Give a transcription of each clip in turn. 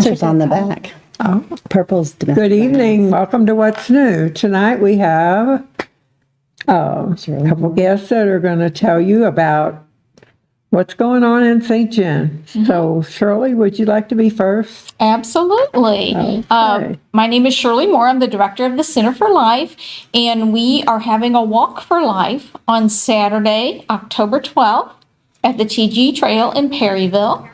sponsor's on the back. Oh. Purple's domestic. Good evening. Welcome to What's New. Tonight we have a couple guests that are going to tell you about what's going on in St. John. So, Shirley, would you like to be first? Absolutely. Okay. My name is Shirley Moore. I'm the director of the Center for Life, and we are having a walk for life on Saturday, October 12th at the TG Trail in Perryville.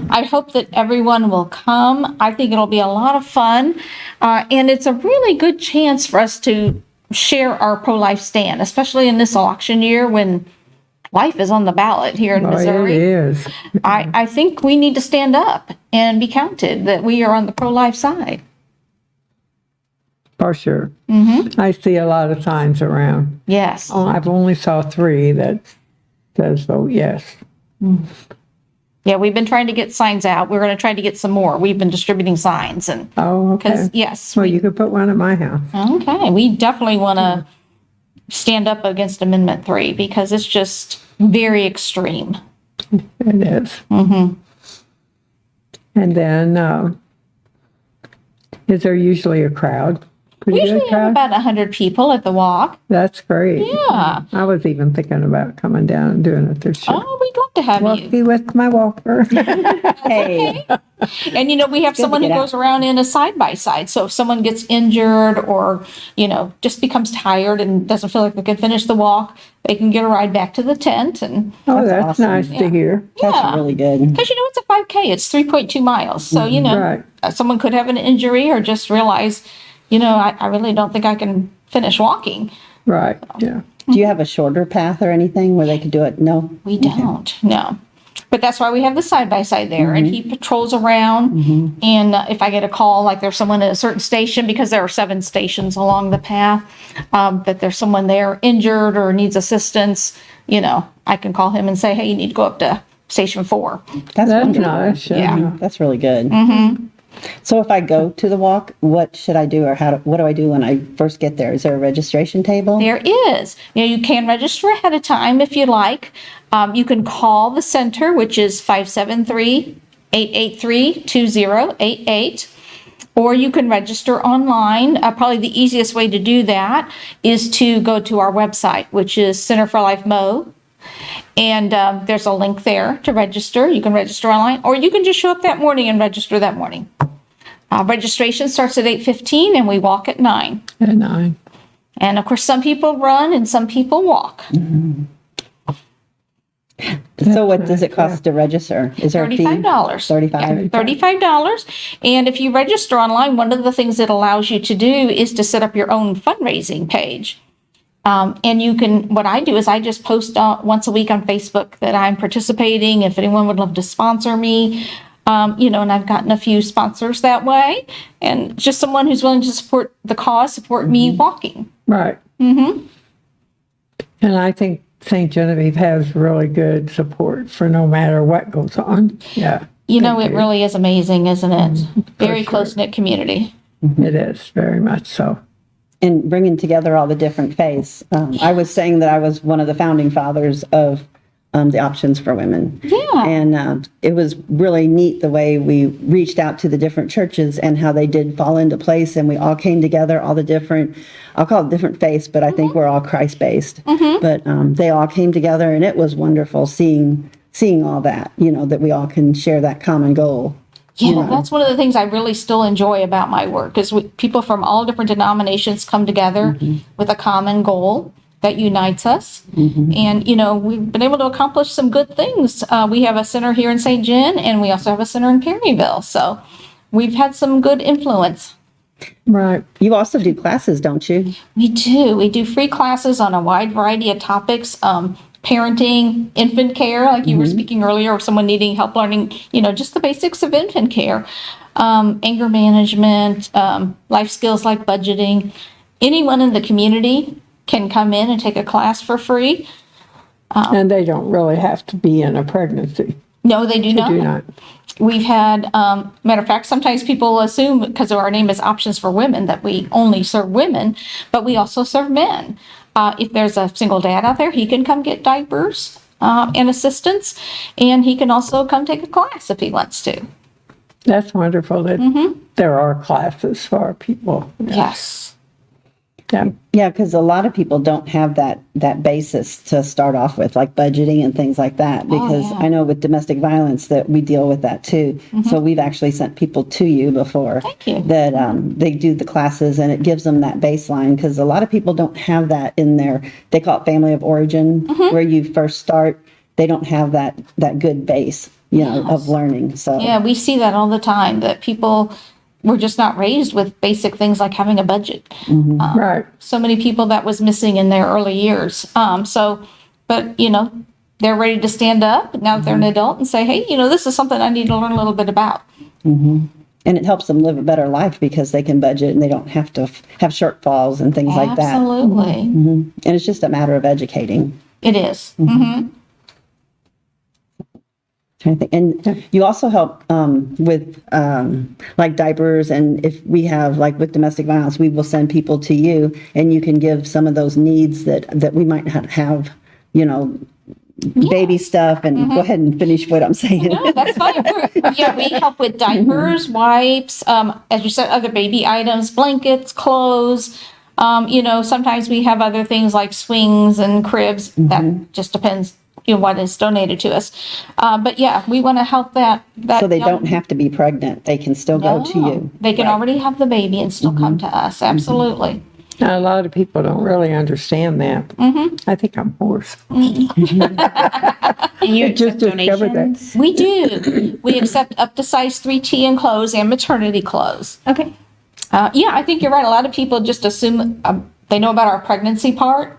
I hope that everyone will come. I think it'll be a lot of fun, and it's a really good chance for us to share our pro-life stand, especially in this election year when life is on the ballot here in Oh, Missouri. it is. I think we need to stand up and be counted that we are on the pro-life side. For sure. I see a lot of signs around. Yes. I've only saw 3 that says vote yes. Yeah, we've been trying to get signs out. We're going to try to get some more. We've been distributing signs and Oh, okay. because yes, Well, you could put one at my house. okay, we definitely want to stand up against Amendment 3 because it's just very extreme. It is. And then, is there usually a crowd? We Pretty good usually have crowd? about 100 people at the walk. That's great. Yeah. I was even thinking about coming down and doing it this year. Oh, we'd love to have you. Walkie with my walker. Hey, And, we have someone who get out. goes around in a side-by-side. So if someone gets injured or, just becomes tired and doesn't feel like they can finish the walk, they can get a ride back to the tent. And Oh, That's that's awesome. nice Yeah. to hear. that's Yeah. really good. because, it's a 5K, it's 3.2 miles. So, Right. someone could have an injury or just realize, I really don't think I can finish walking. Right. Yeah. Do you have a shorter path or anything where they could do it? No? We don't, no. But that's why we have the side-by-side there, and he patrols around, and if I get a call, like there's someone at a certain station, because there are 7 stations along the path, that there's someone there injured or needs assistance, I can call him and say, hey, you need to go up to Station 4. That's That's wonderful. nice. Yeah. That's really good. So if I go to the walk, what should I do or what do I do when I first get there? Is there a registration table? There is. You can register ahead of time if you like. You can call the center, which is 573-883-2088. Or you can register online. Probably the easiest way to do that is to go to our website, which is Center for Life Mo. And there's a link there to register. You can register online, or you can just show up that morning and register that morning. Registration starts at 8:15 and we walk at 9. At 9. And of course, some people run and some people walk. So what does it cost to register? Is there a fee? $35. $35. $35. And if you register online, one of the things it allows you to do is to set up your own fundraising page. And what I do is I just post once a week on Facebook that I'm participating. If anyone would love to sponsor me, and I've gotten a few sponsors that way. And just someone who's willing to support the cause, support me walking. Right. And I think St. Genevieve has really good support for no matter what goes on. Yeah. It really is amazing, isn't it? Very sure. close-knit community. It is very much so. And bringing together all the different faiths. I was saying that I was one of the founding fathers of the Options for Women. Yeah. And it was really neat the way we reached out to the different churches and how they did fall into place. And we all came together, all the different, I'll call it different faiths, but I think we're all Christ-based. But they all came together, and it was wonderful seeing all that, that we all can share that common goal. Yeah, that's one of the things I really still enjoy about my work is people from all different denominations come together with a common goal that unites us. And, we've been able to accomplish some good things. We have a center here in St. John, and we also have a center in Perryville. So we've had some good influence. Right. You also do classes, don't you? We do. We do free classes on a wide variety of topics. Parenting, infant care, like you were speaking earlier, or someone needing help learning, just the basics of infant care, anger management, life skills like budgeting. Anyone in the community can come in and take a class for free. And they don't really have to be in a pregnancy. No, they do not. Do not. We've had, matter of fact, sometimes people assume because our name is Options for Women that we only serve women, but we also serve men. If there's a single dad out there, he can come get diapers and assistance, and he can also come take a class if he wants to. That's wonderful that there are classes for people. Yes. Yeah. Yeah, because a lot of people don't have that basis to start off with, like budgeting and things like that. Because yeah. I know with domestic violence that we deal with that too. So we've actually sent people to you before Thank you. that they do the classes, and it gives them that baseline. Because a lot of people don't have that in their, they call it family of origin, where you first start. They don't have that good base, you know, of learning. So Yeah, we see that all the time, that people were just not raised with basic things like having a budget. Right. So many people that was missing in their early years. But, you know, they're ready to stand up now that they're an adult and say, hey, you know, this is something I need to learn a little bit about. and it helps them live a better life because they can budget and they don't have to have shortfalls and things like that. Absolutely. And it's just a matter of educating. It is. Trying to think. And you also help with like diapers, and if we have, like with domestic violence, we will send people to you, and you can give some of those needs that we might not have, you know, baby stuff. And go ahead and finish what I'm saying. No, that's fine. Yeah, we help with diapers, wipes, as you said, other baby items, blankets, clothes. You know, sometimes we have other things like swings and cribs. That just depends, you know, what is donated to us. But yeah, we want to help that So they young- don't have to be pregnant. They can still go to No, you. They can already have the baby and still come to us. Absolutely. Now, a lot of people don't really understand that. I think I'm hoarse. And you Just accept discovered that. donations? We do. We accept up to size 3T in clothes and maternity clothes. Okay. Yeah, I think you're right. A lot of people just assume they know about our pregnancy part,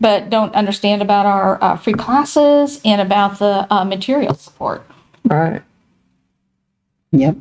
but don't understand about our free classes and about the material support. Right. Yep.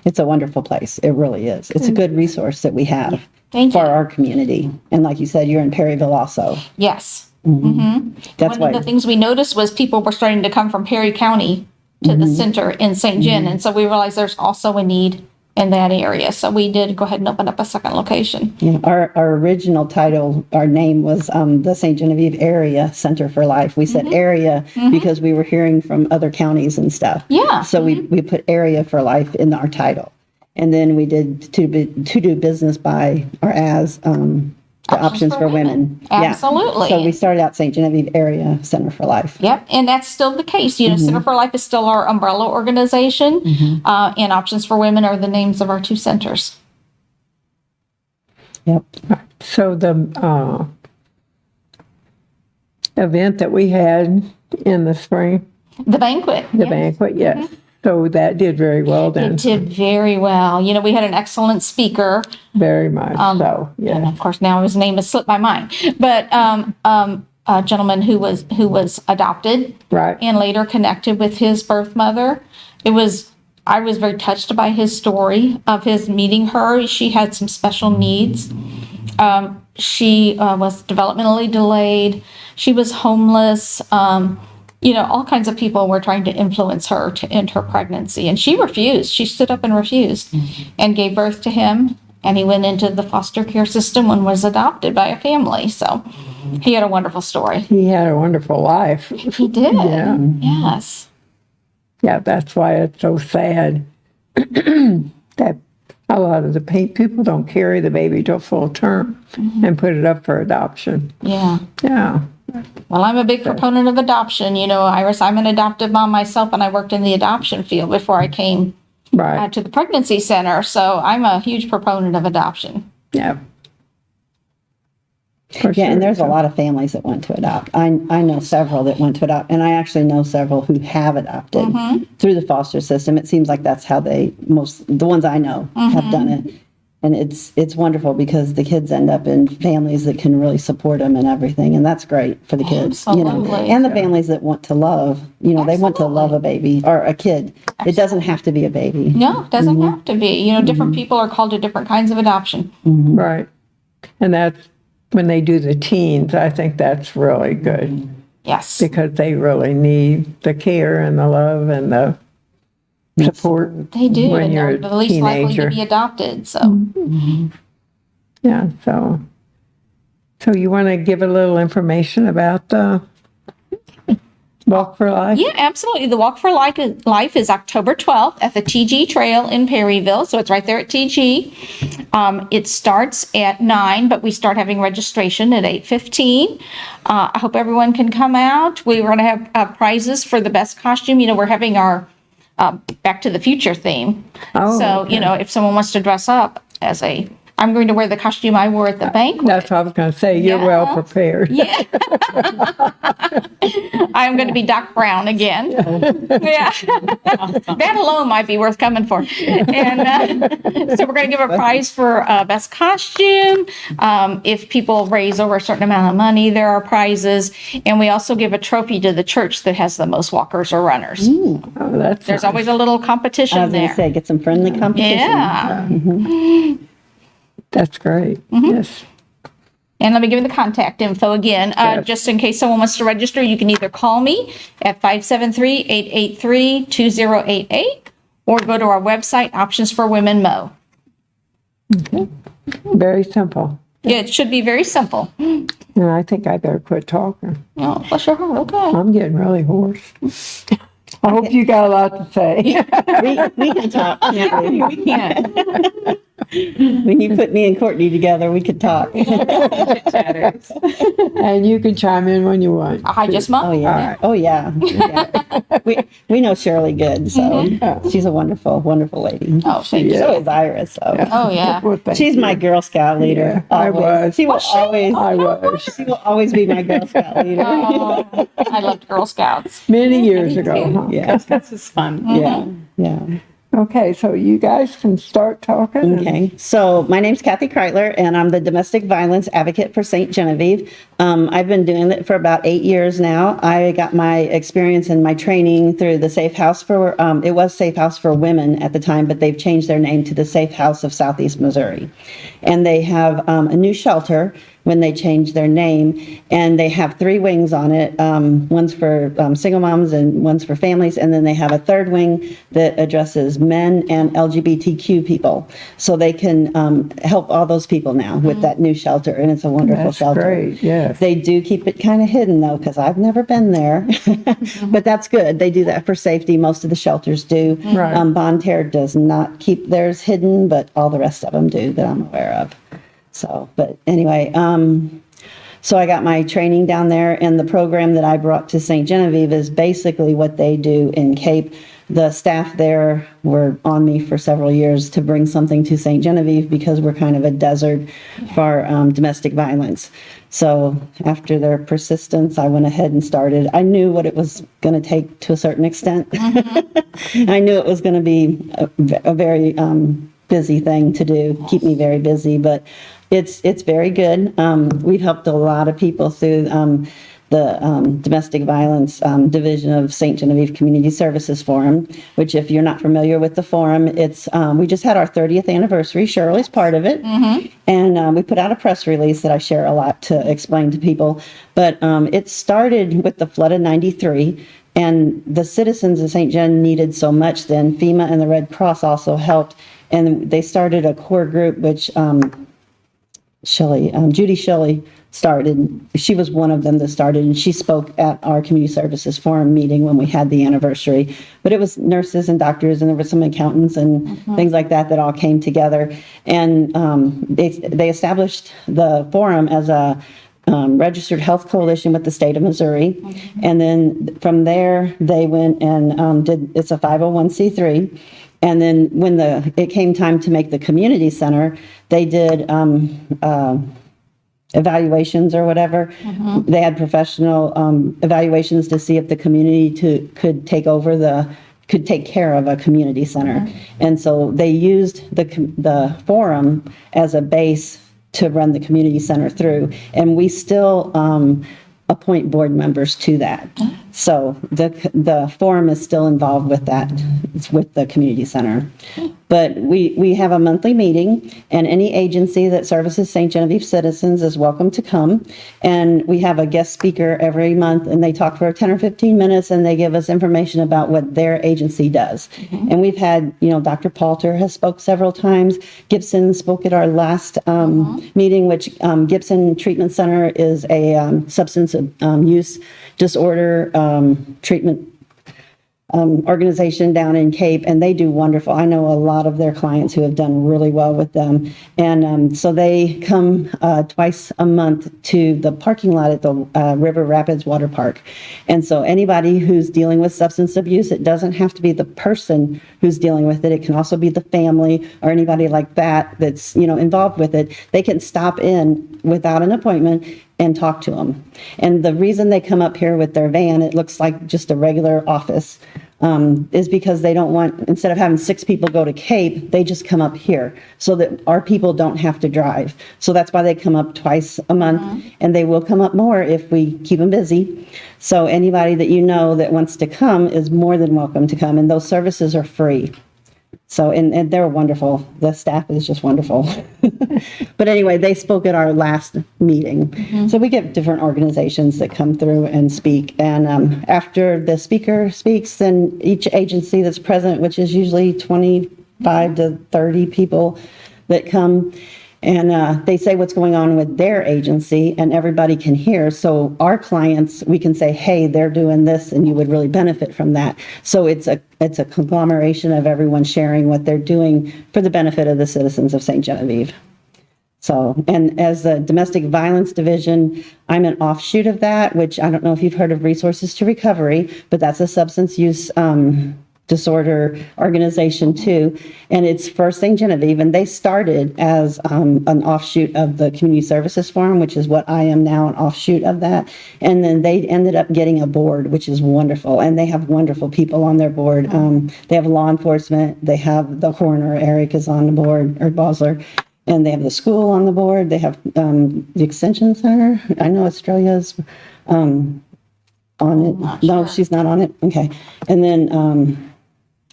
It's a wonderful place. It really is. It's a good resource that we have Thank for you. our community. And like you said, you're in Perryville also. Yes. That's One of why. the things we noticed was people were starting to come from Perry County to the center in St. John. And so we realized there's also a need in that area. So we did go ahead and open up a second location. Yeah, our original title, our name was the St. Genevieve Area Center for Life. We said area because we were hearing from other counties and stuff. Yeah. So we put Area for Life in our title. And then we did to do business by, or as, the Options for Women. Yeah. Absolutely. So we started out St. Genevieve Area Center for Life. Yep, and that's still the case. You know, Center for Life is still our umbrella organization, and Options for Women are the names of our two centers. Yep. So the event that we had in the spring, The banquet. the banquet, yes. So that did very well then, It did very well. You know, we had an excellent speaker, very much so, and yeah. of course now his name has slipped my mind. But a gentleman who was adopted Right, and later connected with his birth mother. I was very touched by his story of his meeting her. She had some special needs. She was developmentally delayed. She was homeless. You know, all kinds of people were trying to influence her to end her pregnancy. And she refused. She stood up and refused and gave birth to him. And he went into the foster care system and was adopted by a family. So he had a wonderful story. he had a wonderful life. He did. Yeah. Yes. Yeah, that's why it's so sad that a lot of the people don't carry the baby to full term and put it up for adoption. Yeah. Yeah, Well, I'm a big proponent of adoption. You know, Iris, I'm an adoptive mom myself, and I worked in the adoption field before I came right, to the pregnancy center. So I'm a huge proponent of adoption. yeah. For Yeah, and sure. there's a lot of families that want to adopt. I know several that want to adopt, and I actually know several who have adopted through the foster system. It seems like that's how the ones I know have done it. And it's wonderful because the kids end up in families that can really support them and everything, and that's great for the kids, you know. Absolutely. And the families that want to love, you know, they want to love a baby or a kid. It doesn't have to be a baby. No, it doesn't have to be. You know, different people are called to different kinds of adoption. Right. And that's when they do the teens, I think that's really good Yes. because they really need the care and the love and the support. They do. when And you're they're a the least likely to teenager. be adopted. So, Yeah, so you want to give a little information about the Walk for Life? Yeah, absolutely. The Walk for Life is October 12th at the TG Trail in Perryville. So it's right there at TG. It starts at 9, but we start having registration at 8:15. I hope everyone can come out. We're going to have prizes for the best costume. You know, we're having our Back to the Future theme. Oh, So, okay. you know, if someone wants to dress up I'm going to wear the costume I wore at the banquet. That's what I was going to say. You're well Yeah. prepared. Yeah. I'm going to be Doc Brown again. Yeah. That alone might be worth coming for. And so we're going to give a prize for best costume. If people raise over a certain amount of money, there are prizes. And we also give a trophy to the church that has the most walkers or runners. Oh, that's There's nice. always a little I competition was going there. to say, get some friendly competition. Yeah. That's great. Mm-hmm. Yes. And let me give you the contact info again. Yes. Just in case someone wants to register, you can either call me at 573-883-2088 or go to our website, Options for Women Mo. Very simple. Yeah, it should be very simple. And I think I better quit talking. Oh, bless your heart. Okay. I'm getting really hoarse. I hope you got a lot to say. We can talk, can't we? We can. When you put me and Courtney together, we could talk. And you can chime in when you want. I just Oh, mom. yeah. Oh, yeah. Yeah. We know Shirley good, so she's a wonderful, wonderful lady. Oh, thank you. So is Iris, so. Oh, yeah. Well, thank She's you. my Girl Scout leader. Yeah, I always. was. She will always, I was. she will always be my Girl Scout leader. Oh, I loved Girl Scouts. Many years ago, huh? Yeah, This is fun. yeah, yeah. Okay, so you guys can start talking. Okay, so my name's Kathy Kreitler, and I'm the domestic violence advocate for St. Genevieve. I've been doing it for about 8 years now. I got my experience and my training through the Safe House for, it was Safe House for Women at the time, but they've changed their name to the Safe House of Southeast Missouri. And they have a new shelter when they changed their name, and they have 3 wings on it. One's for single moms and one's for families, and then they have a third wing that addresses men and LGBTQ people. So they can help all those people now with that new shelter, and it's a wonderful That's shelter. great, yes. They do keep it kind of hidden though, because I've never been there, but that's good. They do that for safety. Most of the shelters do. Right. Bonne Terre does not keep theirs hidden, but all the rest of them do that I'm aware of. So, but anyway, so I got my training down there, and the program that I brought to St. Genevieve is basically what they do in Cape. The staff there were on me for several years to bring something to St. Genevieve because we're kind of a desert for domestic violence. So after their persistence, I went ahead and started. I knew what it was going to take to a certain extent. I knew it was going to be a very busy thing to do, keep me very busy, but it's very good. We've helped a lot of people through the Domestic Violence Division of St. Genevieve Community Services Forum, which if you're not familiar with the forum, it's we just had our 30th anniversary. Shirley's part of it. And we put out a press release that I share a lot to explain to people. But it started with the flood of 93. And the citizens of St. John needed so much then. FEMA and the Red Cross also helped. And they started a core group, which Judy Shelley started. She was one of them that started, and she spoke at our Community Services Forum meeting when we had the anniversary. But it was nurses and doctors, and there were some accountants and things like that that all came together. And they established the forum as a registered health coalition with the state of Missouri. And then from there, they went and it's a 501c3. And then when it came time to make the community center, they did evaluations or whatever. They had professional evaluations to see if the community could take care of a community center. And so they used the forum as a base to run the community center through. And we still appoint board members to that. So the forum is still involved with that, with the community center. But we have a monthly meeting, and any agency that services St. Genevieve citizens is welcome to come. And we have a guest speaker every month, and they talk for 10 or 15 minutes, and they give us information about what their agency does. And we've had, Dr. Palter has spoke several times. Gibson spoke at our last meeting, which Gibson Treatment Center is a substance use disorder treatment organization down in Cape, and they do wonderful. I know a lot of their clients who have done really well with them. And so they come twice a month to the parking lot at the River Rapids Water Park. And so anybody who's dealing with substance abuse, it doesn't have to be the person who's dealing with it. It can also be the family or anybody like that that's, involved with it. They can stop in without an appointment and talk to them. And the reason they come up here with their van, it looks like just a regular office, is because they don't want, instead of having 6 people go to Cape, they just come up here so that our people don't have to drive. So that's why they come up twice a month, and they will come up more if we keep them busy. So anybody that that wants to come is more than welcome to come, and those services are free. So, and they're wonderful. The staff is just wonderful. But anyway, they spoke at our last meeting. So we get different organizations that come through and speak. And after the speaker speaks, then each agency that's present, which is usually 25 to 30 people that come, and they say what's going on with their agency, and everybody can hear. So our clients, we can say, hey, they're doing this, and you would really benefit from that. So it's a conglomeration of everyone sharing what they're doing for the benefit of the citizens of St. Genevieve. So, and as a domestic violence division, I'm an offshoot of that, which I don't know if you've heard of Resources to Recovery, but that's a substance use disorder organization too, and it's for St. Genevieve, and they started as an offshoot of the Community Services Forum, which is what I am now, an offshoot of that, and then they ended up getting a board, which is wonderful, and they have wonderful people on their board. They have law enforcement, they have the coroner, Eric is on the board, or Bosler, and they have the school on the board, they have the Extension Center. I know Australia's on it. No, she's not on it. Okay. And then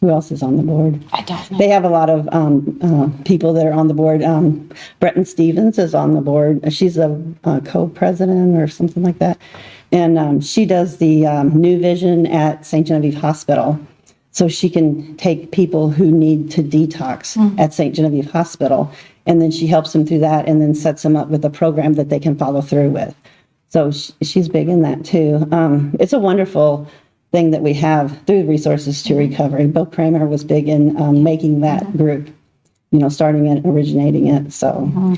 who else is on the board? I don't know. They have a lot of people that are on the board. Bretton Stevens is on the board. She's a co-president or something like that. And she does the New Vision at St. Genevieve Hospital. So she can take people who need to detox at St. Genevieve Hospital. And then she helps them through that and then sets them up with a program that they can follow through with. So she's big in that too. It's a wonderful thing that we have through Resources to Recovery. Bill Kramer was big in making that group, starting it, originating it. So,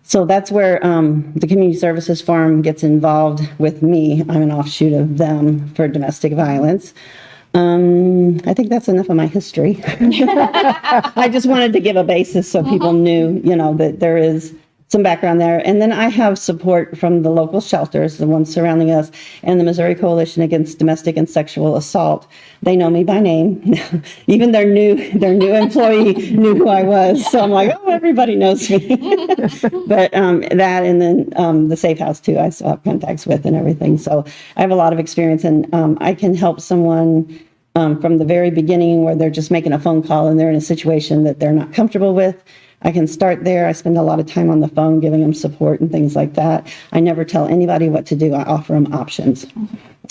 so that's where the Community Services Forum gets involved with me. I'm an offshoot of them for domestic violence. I think that's enough of my history. I just wanted to give a basis so people knew, that there is some background there. And then I have support from the local shelters, the ones surrounding us, and the Missouri Coalition Against Domestic and Sexual Assault. They know me by name. Even their new employee knew who I was. So I'm like, oh, everybody knows me. But that, and then the Safe House too, I still have contacts with and everything. So I have a lot of experience, and I can help someone from the very beginning where they're just making a phone call and they're in a situation that they're not comfortable with. I can start there. I spend a lot of time on the phone giving them support and things like that. I never tell anybody what to do. I offer them options.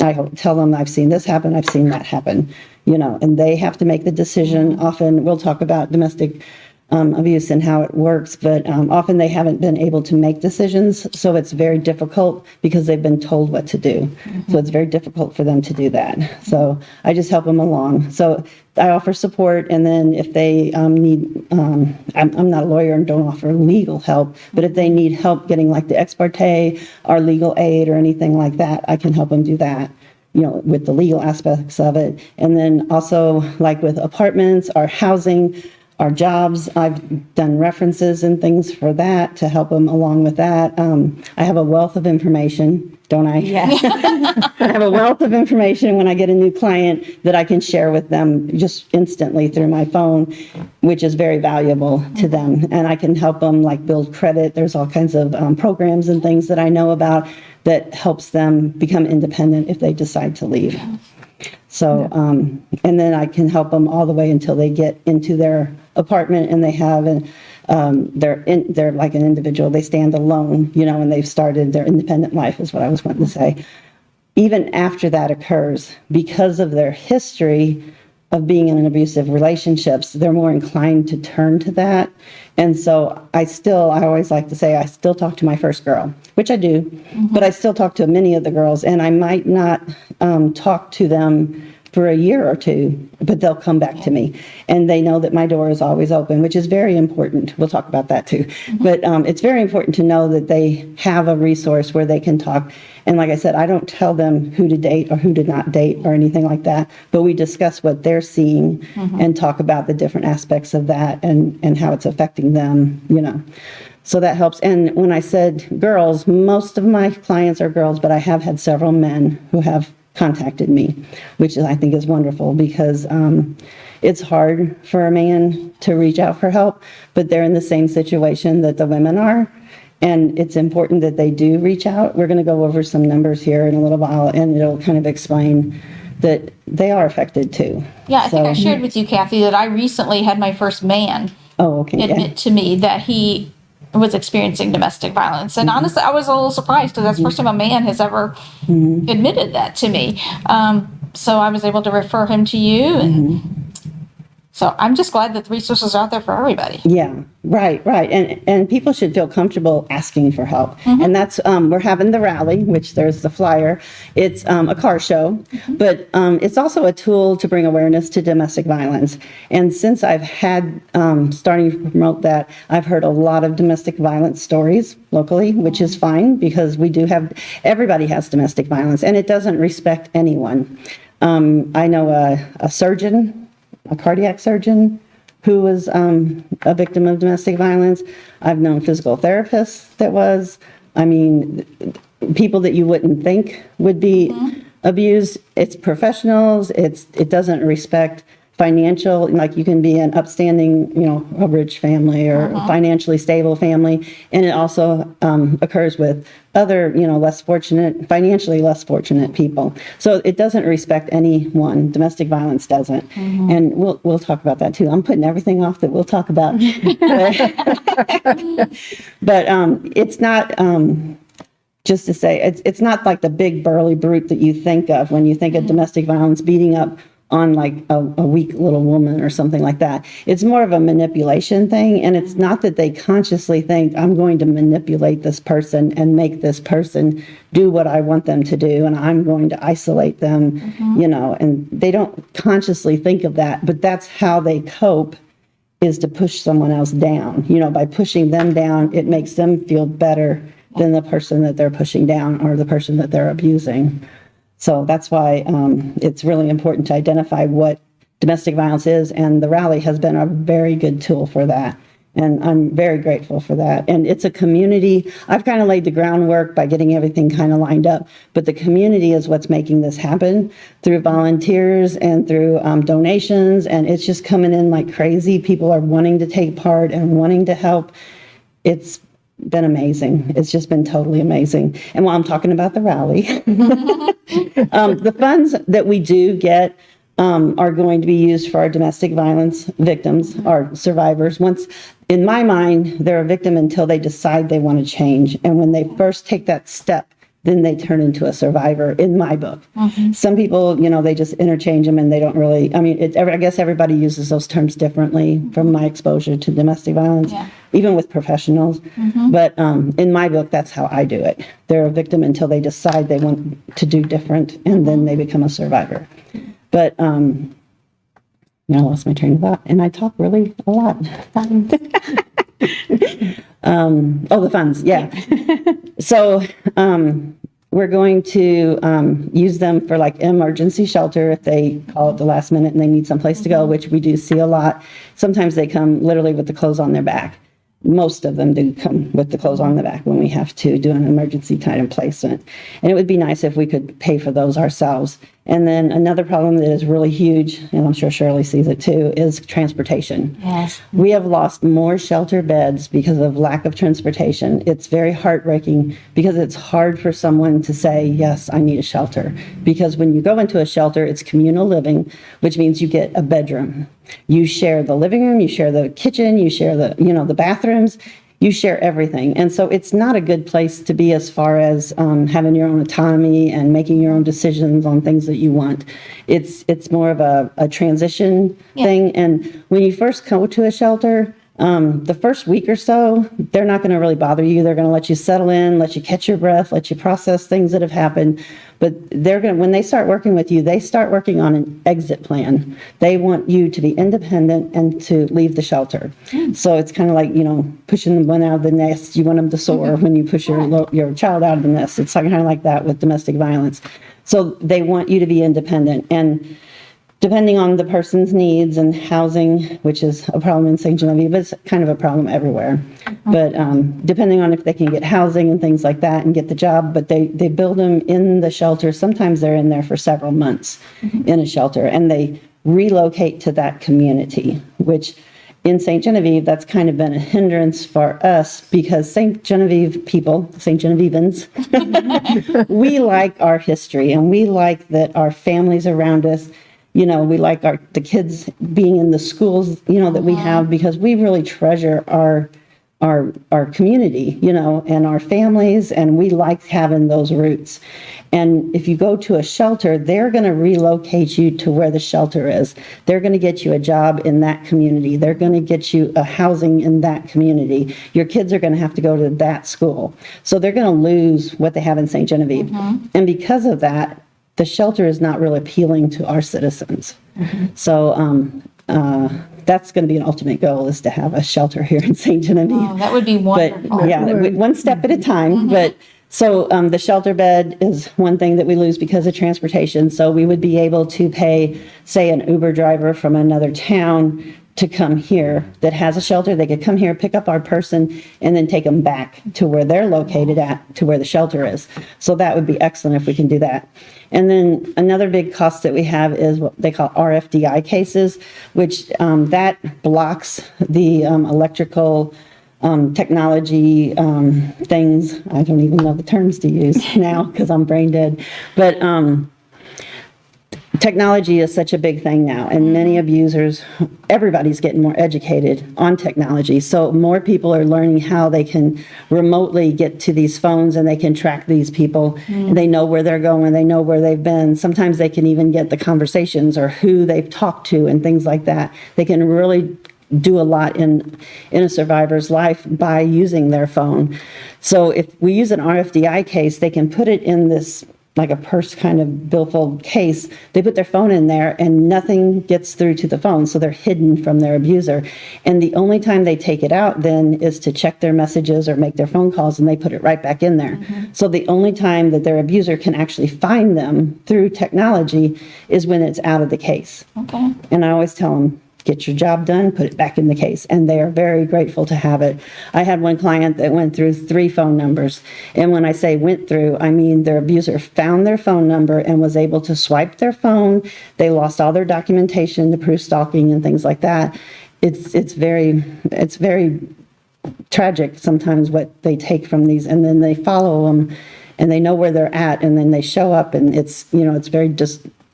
I tell them, I've seen this happen, I've seen that happen, and they have to make the decision. Often we'll talk about domestic abuse and how it works, but often they haven't been able to make decisions. So it's very difficult because they've been told what to do. So it's very difficult for them to do that. So I just help them along. So I offer support, and then if they need, I'm not a lawyer and don't offer legal help, but if they need help getting like the ex parte or legal aid or anything like that, I can help them do that, with the legal aspects of it. And then also like with apartments or housing, our jobs, I've done references and things for that to help them along with that. I have a wealth of information, don't I? Yes. I have a wealth of information when I get a new client that I can share with them just instantly through my phone, which is very valuable to them. And I can help them like build credit. There's all kinds of programs and things that I know about that helps them become independent if they decide to leave. So, and then I can help them all the way until they get into their apartment and they have they're like an individual. They stand alone, and they've started their independent life is what I was wanting to say. Even after that occurs, because of their history of being in an abusive relationships, they're more inclined to turn to that. And so I always like to say, I still talk to my first girl, which I do, but I still talk to many of the girls, and I might not talk to them for a year or two, but they'll come back to me, and they know that my door is always open, which is very important. We'll talk about that too. But it's very important to know that they have a resource where they can talk. And like I said, I don't tell them who to date or who to not date or anything like that, but we discuss what they're seeing and talk about the different aspects of that and how it's affecting them, So that helps. And when I said girls, most of my clients are girls, but I have had several men who have contacted me, which I think is wonderful because it's hard for a man to reach out for help, but they're in the same situation that the women are. And it's important that they do reach out. We're going to go over some numbers here in a little while, and it'll kind of explain that they are affected too. Yeah, I think I shared with you, Kathy, that I recently had my first man admit to me that he was experiencing domestic violence. And honestly, I was a little surprised because that's the first time a man has ever admitted that to me. So I was able to refer him to you. And so I'm just glad that the resources are out there for everybody. Yeah, right. And people should feel comfortable asking for help. And that's, we're having the rally, which there's the flyer. It's a car show, but it's also a tool to bring awareness to domestic violence. And since I've had, starting to promote that, I've heard a lot of domestic violence stories locally, which is fine because everybody has domestic violence and it doesn't respect anyone. I know a surgeon, a cardiac surgeon who was a victim of domestic violence. I've known physical therapists that was. I mean, people that you wouldn't think would be abused. It's professionals. It doesn't respect financial, like you can be an upstanding, a rich family or a financially stable family. And it also occurs with other, financially less fortunate people. So it doesn't respect anyone. Domestic violence doesn't. And we'll talk about that too. I'm putting everything off that we'll talk about. But it's not, just to say, it's not like the big burly brute that you think of when you think of domestic violence, beating up on like a weak little woman or something like that. It's more of a manipulation thing. And it's not that they consciously think, I'm going to manipulate this person and make this person do what I want them to do. And I'm going to isolate them, and they don't consciously think of that, but that's how they cope, is to push someone else down. By pushing them down, it makes them feel better than the person that they're pushing down or the person that they're abusing. So that's why it's really important to identify what domestic violence is, and the rally has been a very good tool for that. And I'm very grateful for that. And it's a community. I've kind of laid the groundwork by getting everything kind of lined up, but the community is what's making this happen through volunteers and through donations, and it's just coming in like crazy. People are wanting to take part and wanting to help. It's been amazing. It's just been totally amazing. And while I'm talking about the rally, the funds that we do get are going to be used for our domestic violence victims, our survivors. Once, in my mind, they're a victim until they decide they want to change. And when they first take that step, then they turn into a survivor, in my book. Some people, they just interchange them and they don't really, I guess everybody uses those terms differently from my exposure to domestic violence, even with professionals. But in my book, that's how I do it. They're a victim until they decide they want to do different, and then they become a survivor. But now I lost my train of thought, and I talk really a lot. The funds, yeah. So we're going to use them for like emergency shelter if they call at the last minute and they need someplace to go, which we do see a lot. Sometimes they come literally with the clothes on their back. Most of them do come with the clothes on the back when we have to do an emergency kind of placement. And it would be nice if we could pay for those ourselves And then another problem that is really huge, and I'm sure Shirley sees it too, is transportation. Yes. We have lost more shelter beds because of lack of transportation. It's very heartbreaking because it's hard for someone to say, yes, I need a shelter. Because when you go into a shelter, it's communal living, which means you get a bedroom. You share the living room, you share the kitchen, you share the bathrooms. You share everything. And so it's not a good place to be as far as having your own autonomy and making your own decisions on things that you want. It's more of a transition thing. And when you first go to a shelter, the first week or so, they're not going to really bother you. They're going to let you settle in, let you catch your breath, let you process things that have happened. But when they start working with you, they start working on an exit plan. They want you to be independent and to leave the shelter. So it's kind of like, pushing one out of the nest. You want them to soar when you push your child out of the nest. It's kind of like that with domestic violence. So they want you to be independent. And depending on the person's needs and housing, which is a problem in St. Genevieve, but it's kind of a problem everywhere. But depending on if they can get housing and things like that and get the job, but they build them in the shelter. Sometimes they're in there for several months in a shelter, and they relocate to that community, which in St. Genevieve, that's kind of been a hindrance for us because St. Genevieve people, St. Genevieveans, we like our history and we like that our families around us. We like the kids being in the schools, that we have, because we really treasure our community, and our families, and we like having those roots. And if you go to a shelter, they're going to relocate you to where the shelter is. They're going to get you a job in that community. They're going to get you a housing in that community. Your kids are going to have to go to that school. So they're going to lose what they have in St. Genevieve. And because of that, the shelter is not really appealing to our citizens. So that's going to be an ultimate goal, is to have a shelter here in St. Genevieve. Oh, that would be wonderful. But yeah, one step at a time. But so the shelter bed is one thing that we lose because of transportation. So we would be able to pay, say, an Uber driver from another town to come here that has a shelter. They could come here, pick up our person, and then take them back to where they're located at, to where the shelter is. So that would be excellent if we can do that. And then another big cost that we have is what they call RFDI cases, which that blocks the electrical technology things. I don't even know the terms to use now because I'm brain dead. But technology is such a big thing now, and many abusers, everybody's getting more educated on technology. So more people are learning how they can remotely get to these phones, and they can track these people. And they know where they're going, they know where they've been. Sometimes they can even get the conversations or who they've talked to and things like that. They can really do a lot in a survivor's life by using their phone. So if we use an RFDI case, they can put it in this like a purse kind of billfold case. They put their phone in there and nothing gets through to the phone. So they're hidden from their abuser. And the only time they take it out then is to check their messages or make their phone calls, and they put it right back in there. So the only time that their abuser can actually find them through technology is when it's out of the case. Okay. And I always tell them, get your job done, put it back in the case. And they are very grateful to have it. I had one client that went through 3 phone numbers. And when I say went through, I mean their abuser found their phone number and was able to swipe their phone. They lost all their documentation to prove stalking and things like that. It's very tragic sometimes what they take from these. And then they follow them and they know where they're at, and then they show up, and it's very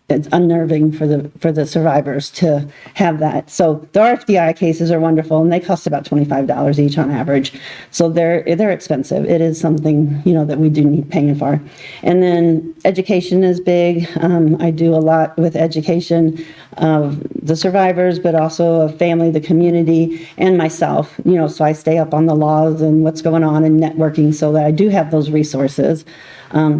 it's unnerving for the survivors to have that. So the RFDI cases are wonderful, and they cost about $25 each on average. So they're expensive. It is something, that we do need paying for. And then education is big. I do a lot with education of the survivors, but also of family, the community, and myself. So I stay up on the laws and what's going on in networking so that I do have those resources.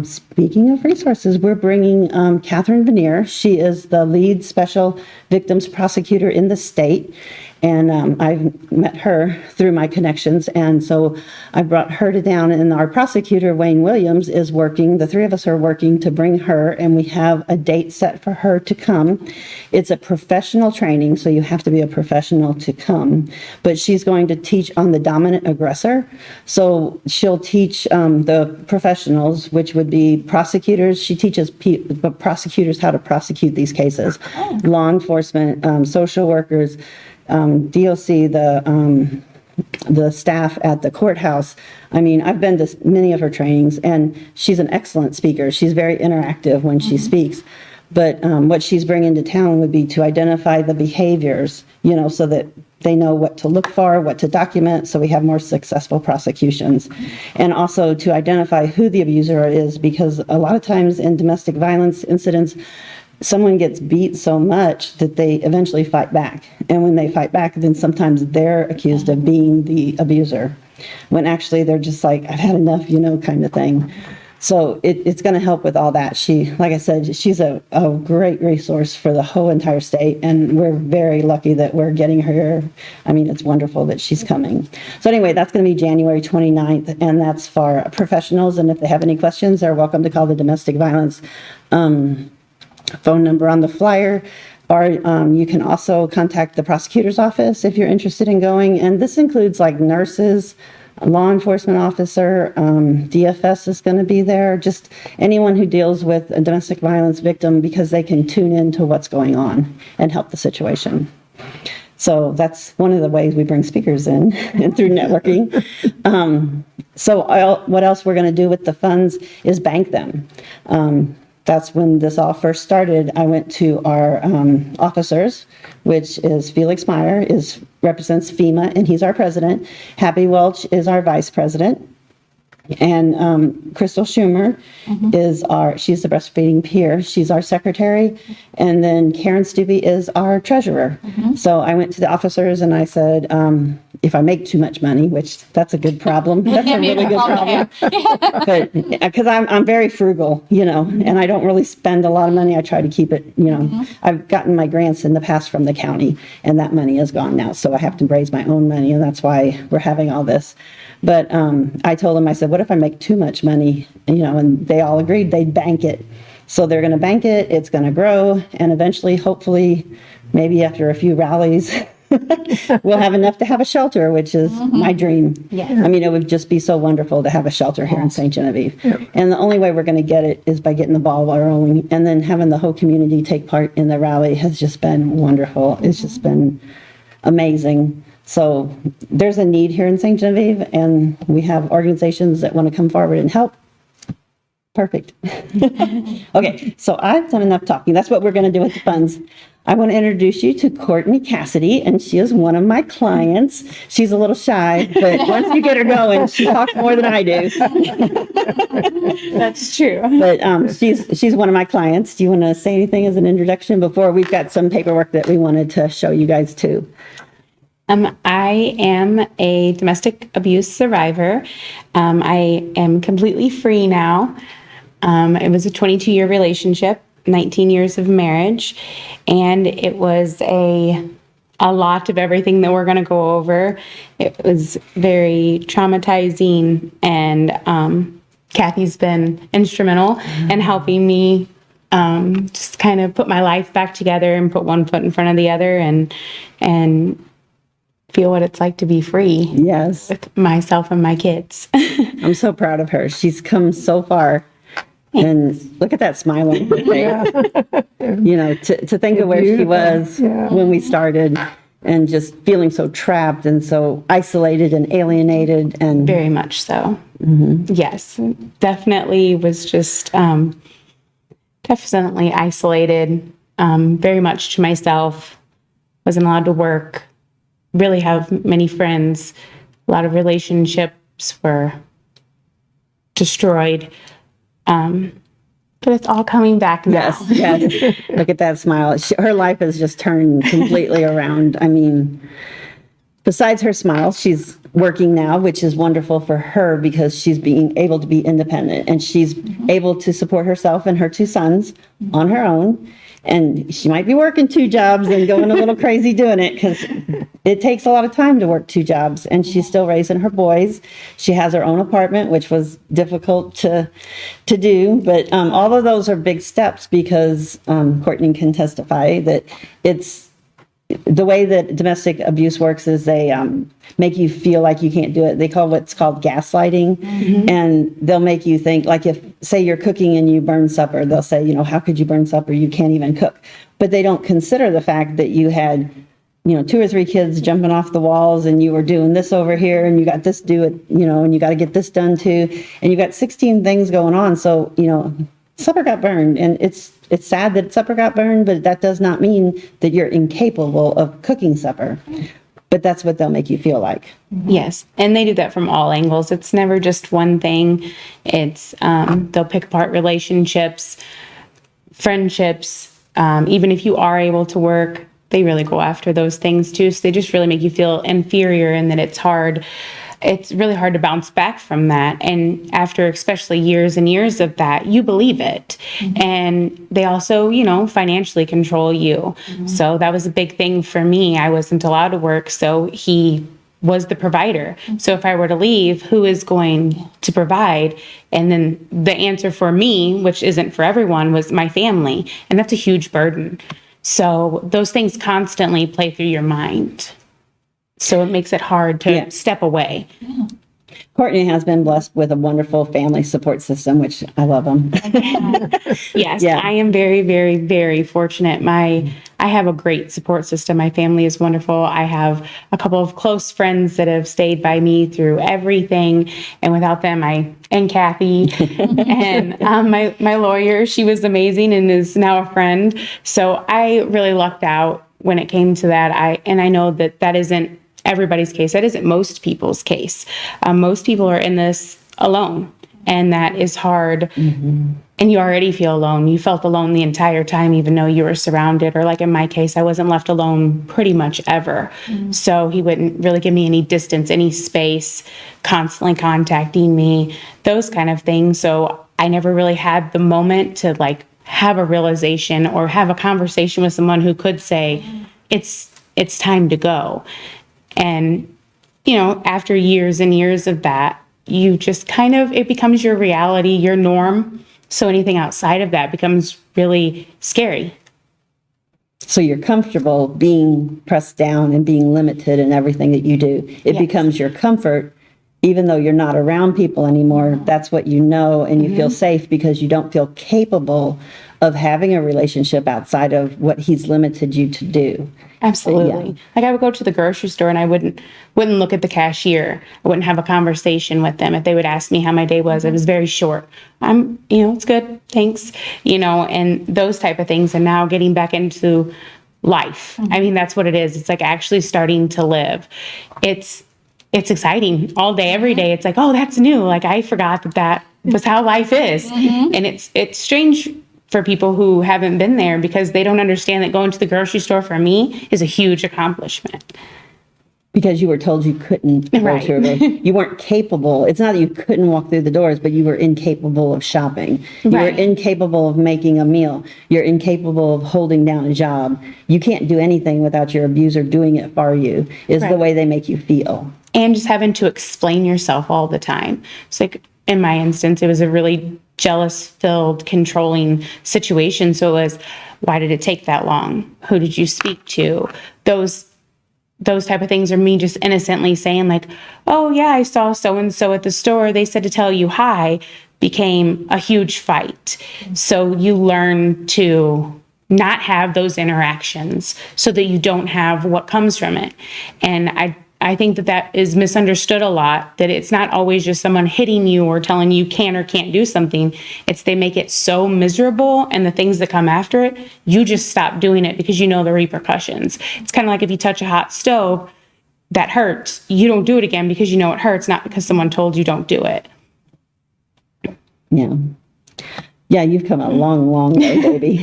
Speaking of resources, we're bringing Catherine Veneer. She is the lead special victims prosecutor in the state, And I've met her through my connections. And so I brought her to town, and our prosecutor, Wayne Williams, is working. The three of us are working to bring her, and we have a date set for her to come. It's a professional training, so you have to be a professional to come. But she's going to teach on the dominant aggressor. So she'll teach the professionals, which would be prosecutors. She teaches prosecutors how to prosecute these cases, law enforcement, social workers, DOC, the staff at the courthouse. I mean, I've been to many of her trainings, and she's an excellent speaker. She's very interactive when she speaks. But what she's bringing to town would be to identify the behaviors, so that they know what to look for, what to document, so we have more successful prosecutions. And also to identify who the abuser is, because a lot of times in domestic violence incidents, someone gets beat so much that they eventually fight back. And when they fight back, then sometimes they're accused of being the abuser, when actually they're just like, I've had enough, kind of thing. So it's going to help with all that. Like I said, she's a great resource for the whole entire state, and we're very lucky that we're getting her. I mean, it's wonderful that she's coming. So anyway, that's going to be January 29th, and that's for professionals. And if they have any questions, they're welcome to call the domestic violence phone number on the flyer, or you can also contact the prosecutor's office if you're interested in going. And this includes like nurses, a law enforcement officer, DFS is going to be there, just anyone who deals with a domestic violence victim, because they can tune into what's going on and help the situation. So that's one of the ways we bring speakers in, and through networking. What else we're going to do with the funds is bank them. That's when this all first started. I went to our officers, which is Felix Meyer, represents FEMA, and he's our president. Happy Welch is our vice president. And Crystal Schumer she's the breastfeeding peer. She's our secretary. And then Karen Stubbe is our treasurer. So I went to the officers and I said, if I make too much money, which that's a good problem. That's a really good problem. But because I'm very frugal, and I don't really spend a lot of money. I try to keep it, I've gotten my grants in the past from the county, and that money is gone now. So I have to raise my own money, and that's why we're having all this. But I told them, I said, what if I make too much money? And they all agreed they'd bank it. So they're going to bank it. It's going to grow. And eventually, hopefully, maybe after a few rallies, we'll have enough to have a shelter, which is my dream. Yes. I mean, it would just be so wonderful to have a shelter here in St. Genevieve. And the only way we're going to get it is by getting the ball rolling. And then having the whole community take part in the rally has just been wonderful. It's just been amazing. So there's a need here in St. Genevieve, and we have organizations that want to come forward and help. Perfect. Okay, so I've done enough talking. That's what we're going to do with the funds. I want to introduce you to Courtney Cassidy, and she is one of my clients. She's a little shy, but once you get her going, she talks more than I do. That's true. But she's one of my clients. Do you want to say anything as an introduction before we've got some paperwork that we wanted to show you guys too? I am a domestic abuse survivor. I am completely free now. It was a 22-year relationship, 19 years of marriage, and it was a lot of everything that we're going to go over. It was very traumatizing, and Kathy's been instrumental in helping me just kind of put my life back together and put one foot in front of the other and feel what it's like to be free. Yes. With myself and my kids. I'm so proud of her. She's come so far. And look at that smile on her face. To think of where she was when we started, and just feeling so trapped and so isolated and alienated. And Very much so. Yes, definitely was just definitely isolated, very much to myself, wasn't allowed to work, really have many friends. A lot of relationships were destroyed. But it's all coming back now. Yes. Look at that smile. Her life has just turned completely around. I mean, besides her smile, she's working now, which is wonderful for her because she's being able to be independent, and she's able to support herself and her two sons on her own. And she might be working 2 jobs and going a little crazy doing it because it takes a lot of time to work 2 jobs. And she's still raising her boys. She has her own apartment, which was difficult to do. But all of those are big steps because Courtney can testify that it's the way that domestic abuse works is they make you feel like you can't do it. They call what's called gaslighting, and they'll make you think, like if, say you're cooking and you burn supper, they'll say, you know, how could you burn supper? You can't even cook. But they don't consider the fact that you had, you know, 2 or 3 kids jumping off the walls and you were doing this over here and you got this do it, you know, and you got to get this done too. And you got 16 things going on. So, you know, supper got burned, and it's sad that supper got burned, but that does not mean that you're incapable of cooking supper. But that's what they'll make you feel like. Yes, and they do that from all angles. It's never just one thing. It's they'll pick apart relationships, friendships. Even if you are able to work, they really go after those things too. So they just really make you feel inferior, and that it's hard. It's really hard to bounce back from that. And after especially years and years of that, you believe it. And they also, you know, financially control you. So that was a big thing for me. I wasn't allowed to work, so he was the provider. So if I were to leave, who is going to provide? And then the answer for me, which isn't for everyone, was my family. And that's a huge burden. So those things constantly play through your mind. So it makes it hard to step away. Courtney has been blessed with a wonderful family support system, which I love them. Yes, Yeah. I am very, very, very fortunate. I have a great support system. My family is wonderful. I have a couple of close friends that have stayed by me through everything. And without them, and Kathy and my lawyer, she was amazing and is now a friend. So I really lucked out when it came to that. I know that isn't everybody's case. That isn't most people's case. Most people are in this alone, and that is hard. And you already feel alone. You felt alone the entire time, even though you were surrounded. Or like in my case, I wasn't left alone pretty much ever. So he wouldn't really give me any distance, any space, constantly contacting me, those kind of things. So I never really had the moment to like have a realization or have a conversation with someone who could say, it's time to go. And, you know, after years and years of that, you just it becomes your reality, your norm. So anything outside of that becomes really scary. So you're comfortable being pressed down and being limited in everything that you do. It Yes. becomes your comfort, even though you're not around people anymore. That's what you know, and you feel safe because you don't feel capable of having a relationship outside of what he's limited you to do. Absolutely. Like I would go to the grocery store and I wouldn't look at the cashier. I wouldn't have a conversation with them. If they would ask me how my day was, it was very short. It's good. Thanks. And those type of things. And now getting back into life. I mean, that's what it is. It's like actually starting to live. It's exciting all day, every day. It's like, oh, that's new. Like I forgot that was how life is. And it's strange for people who haven't been there because they don't understand that going to the grocery store for me is a huge accomplishment. Because you were told you couldn't go Right. through it. You weren't capable. It's not that you couldn't walk through the doors, but you were incapable of shopping. You Right. were incapable of making a meal. You're incapable of holding down a job. You can't do anything without your abuser doing it for you, is the Right. way they make you feel. And just having to explain yourself all the time. It's like in my instance, it was a really jealous-filled, controlling situation. So it was, why did it take that long? Who did you speak to? Those type of things are me just innocently saying like, oh yeah, I saw so-and-so at the store. They said to tell you hi, became a huge fight. So you learn to not have those interactions so that you don't have what comes from it. And I think that is misunderstood a lot, that it's not always just someone hitting you or telling you can or can't do something. It's they make it so miserable, and the things that come after it, you just stop doing it because you know the repercussions. It's kind of like if you touch a hot stove that hurts, you don't do it again because you know it hurts, not because someone told you don't do it. Yeah. Yeah, you've come a long, long way, baby.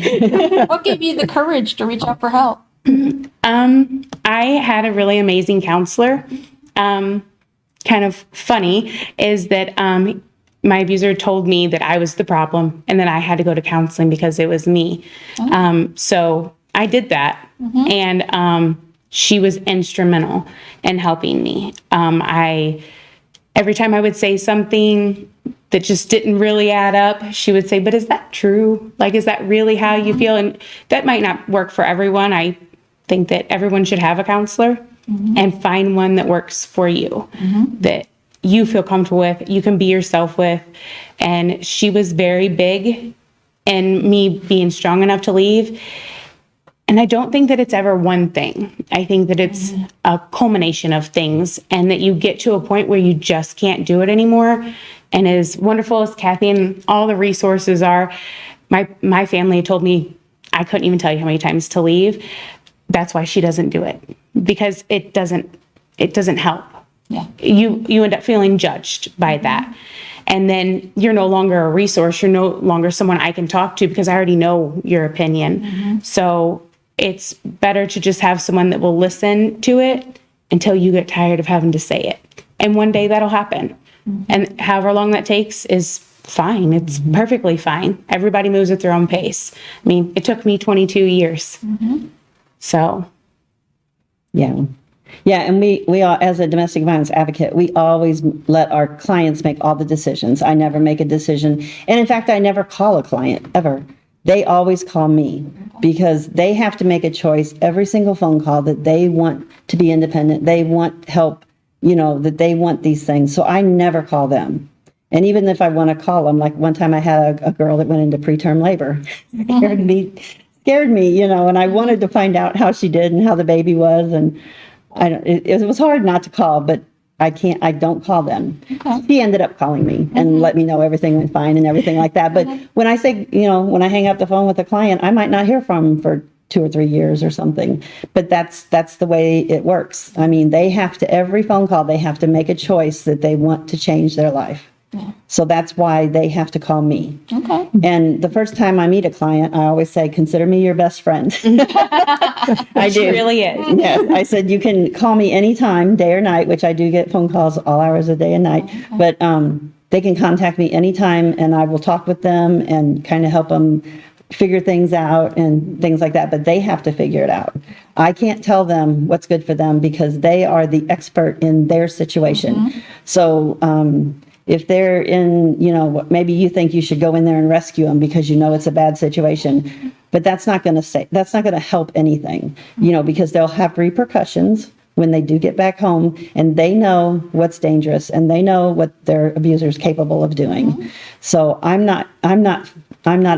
What gave you the courage to reach out for help? I had a really amazing counselor. Kind of funny is that my abuser told me that I was the problem and that I had to go to counseling because it was me. So I did that. And she was instrumental in helping me. Every time I would say something that just didn't really add up, she would say, but is that true? Like, is that really how you feel? And that might not work for everyone. I think that everyone should have a counselor and find one that works for you, that you feel comfortable with, you can be yourself with. And she was very big in me being strong enough to leave. And I don't think that it's ever one thing. I think that it's a culmination of things, and that you get to a point where you just can't do it anymore. And as wonderful as Kathy and all the resources are, my family told me I couldn't even tell you how many times to leave. That's why she doesn't do it, because it doesn't help. Yeah. You end up feeling judged by that. And then you're no longer a resource. You're no longer someone I can talk to because I already know your opinion. So it's better to just have someone that will listen to it until you get tired of having to say it. And one day that'll happen. And however long that takes is fine. It's perfectly fine. Everybody moves at their own pace. I mean, it took me 22 years. So. Yeah. Yeah, and we all, as a domestic violence advocate, we always let our clients make all the decisions. I never make a decision. And in fact, I never call a client, ever. They always call me, because they have to make a choice every single phone call that they want to be independent. They want help, that they want these things. So I never call them. And even if I want to call them, like one time I had a girl that went into preterm labor, scared me, and I wanted to find out how she did and how the baby was. And it was hard not to call, but I don't call them. She ended up calling me and let me know everything went fine and everything like that. But when I say, when I hang up the phone with a client, I might not hear from them for 2 or 3 years or something. But that's the way it works. I mean, they have to, every phone call, they have to make a choice that they want to change their life. So that's why they have to call me. Okay. And the first time I meet a client, I always say, consider me your best friend. I do. It really is. Yeah. I said, you can call me anytime, day or night, which I do get phone calls all hours of day and night. But they can contact me anytime, and I will talk with them and kind of help them figure things out and things like that. But they have to figure it out. I can't tell them what's good for them because they are the expert in their situation. So, if they're in, maybe you think you should go in there and rescue them because it's a bad situation, but that's not going to help anything, because they'll have repercussions when they do get back home, and they know what's dangerous and they know what their abuser is capable of doing. So I'm not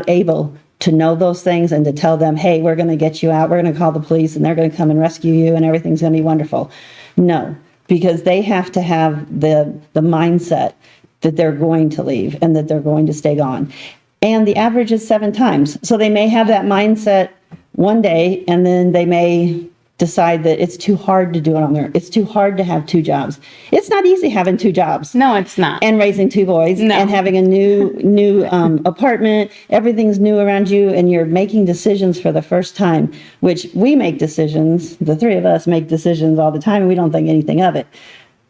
able to know those things and to tell them, hey, we're going to get you out. We're going to call the police and they're going to come and rescue you and everything's going to be wonderful. No, because they have to have the mindset that they're going to leave and that they're going to stay gone. And the average is 7 times. So they may have that mindset one day, and then they may decide that it's too hard to do it on their, it's too hard to have 2 jobs. It's not easy having 2 jobs. No, it's not. And raising 2 boys and having a new apartment. Everything's new around you, and you're making decisions for the first time, which we make decisions. The 3 of us make decisions all the time, and we don't think anything of it.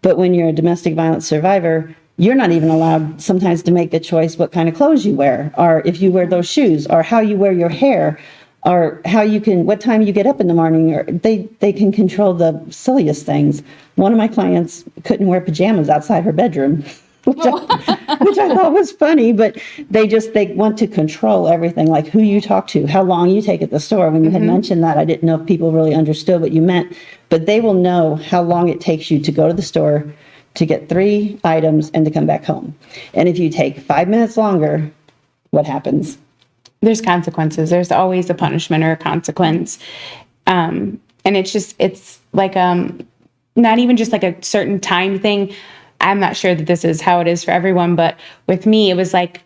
But when you're a domestic violence survivor, you're not even allowed sometimes to make a choice what kind of clothes you wear, or if you wear those shoes, or how you wear your hair, or what time you get up in the morning, or they can control the silliest things. One of my clients couldn't wear pajamas outside her bedroom, which I thought was funny, but they want to control everything, like who you talk to, how long you take at the store. When you had mentioned that, I didn't know if people really understood what you meant, but they will know how long it takes you to go to the store, to get 3 items and to come back home. And if you take 5 minutes longer, what happens? There's consequences. There's always a punishment or a consequence. And it's like, not even just like a certain time thing. I'm not sure that this is how it is for everyone, but with me, it was like,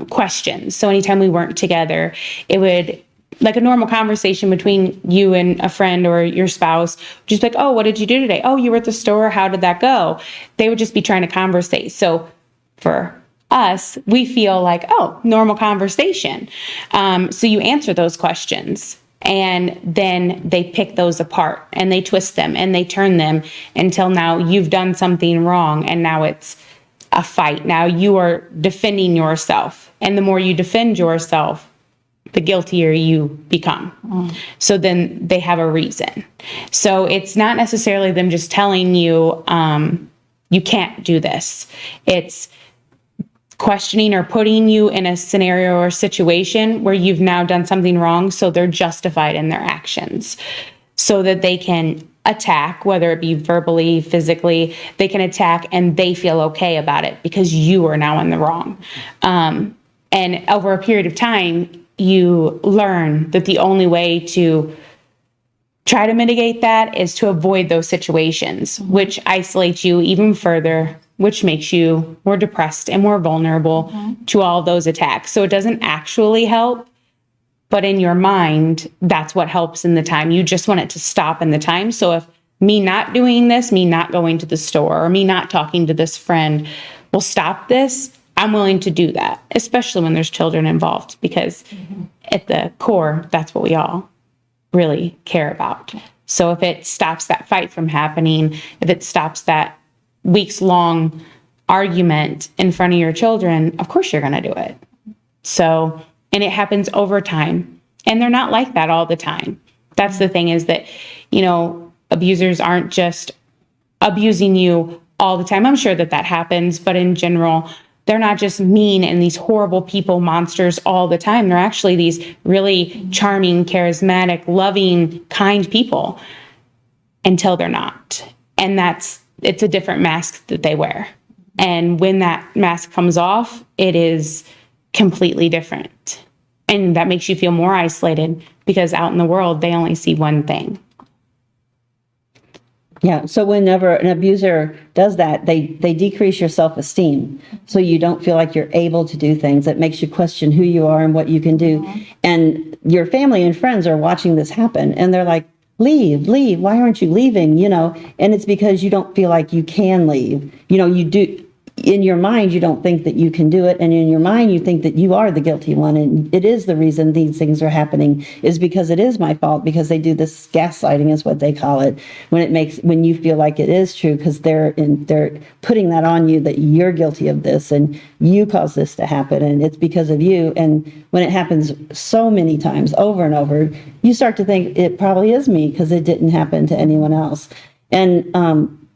questions. So anytime we weren't together, it would, like a normal conversation between you and a friend or your spouse, just like, oh, what did you do today? Oh, you were at the store. How did that go? They would just be trying to conversate. So for us, we feel like, oh, normal conversation. So you answer those questions, and then they pick those apart and they twist them and they turn them until now you've done something wrong. And now it's a fight. Now you are defending yourself. And the more you defend yourself, the guiltier you become. So then they have a reason. So it's not necessarily them just telling you, you can't do this. It's questioning or putting you in a scenario or situation where you've now done something wrong, so they're justified in their actions, so that they can attack, whether it be verbally, physically, they can attack and they feel okay about it because you are now in the wrong. And over a period of time, you learn that the only way to try to mitigate that is to avoid those situations, which isolates you even further, which makes you more depressed and more vulnerable to all those attacks. So it doesn't actually help, but in your mind, that's what helps in the time. You just want it to stop in the time. So if me not doing this, me not going to the store, or me not talking to this friend will stop this, I'm willing to do that, especially when there's children involved, because at the core, that's what we all really care about. So if it stops that fight from happening, if it stops that weeks-long argument in front of your children, of course you're going to do it. So, and it happens over time. And they're not like that all the time. That's the thing, is that, you know, abusers aren't just abusing you all the time. I'm sure that that happens, but in general, they're not just mean and these horrible people, monsters all the time. They're actually these really charming, charismatic, loving, kind people until they're not. And it's a different mask that they wear. And when that mask comes off, it is completely different. And that makes you feel more isolated because out in the world, they only see one thing. Yeah, so whenever an abuser does that, they decrease your self-esteem. So you don't feel like you're able to do things. It makes you question who you are and what you can do. And your family and friends are watching this happen, and they're like, leave, why aren't you leaving? You know, and it's because you don't feel like you can leave. You know, you do. In your mind, you don't think that you can do it. And in your mind, you think that you are the guilty one. And it is the reason these things are happening is because it is my fault, because they do this gaslighting is what they call it. When you feel like it is true, because they're putting that on you that you're guilty of this and you caused this to happen. And it's because of you. And when it happens so many times over and over, you start to think it probably is me because it didn't happen to anyone else. And,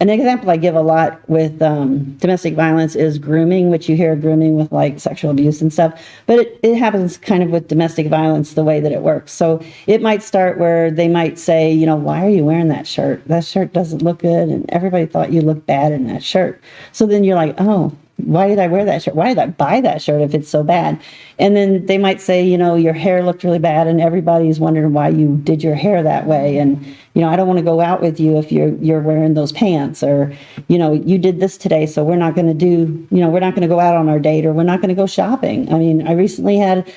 an example I give a lot with domestic violence is grooming, which you hear grooming with like sexual abuse and stuff, but it happens kind of with domestic violence the way that it works. So it might start where they might say, you know, why are you wearing that shirt? That shirt doesn't look good, and everybody thought you looked bad in that shirt. So then you're like, oh, why did I wear that shirt? Why did I buy that shirt if it's so bad? And then they might say, you know, your hair looked really bad and everybody's wondering why you did your hair that way. And, you know, I don't want to go out with you if you're wearing those pants, or, you know, you did this today, so we're not going to we're not going to go out on our date, or we're not going to go shopping. I mean, I recently had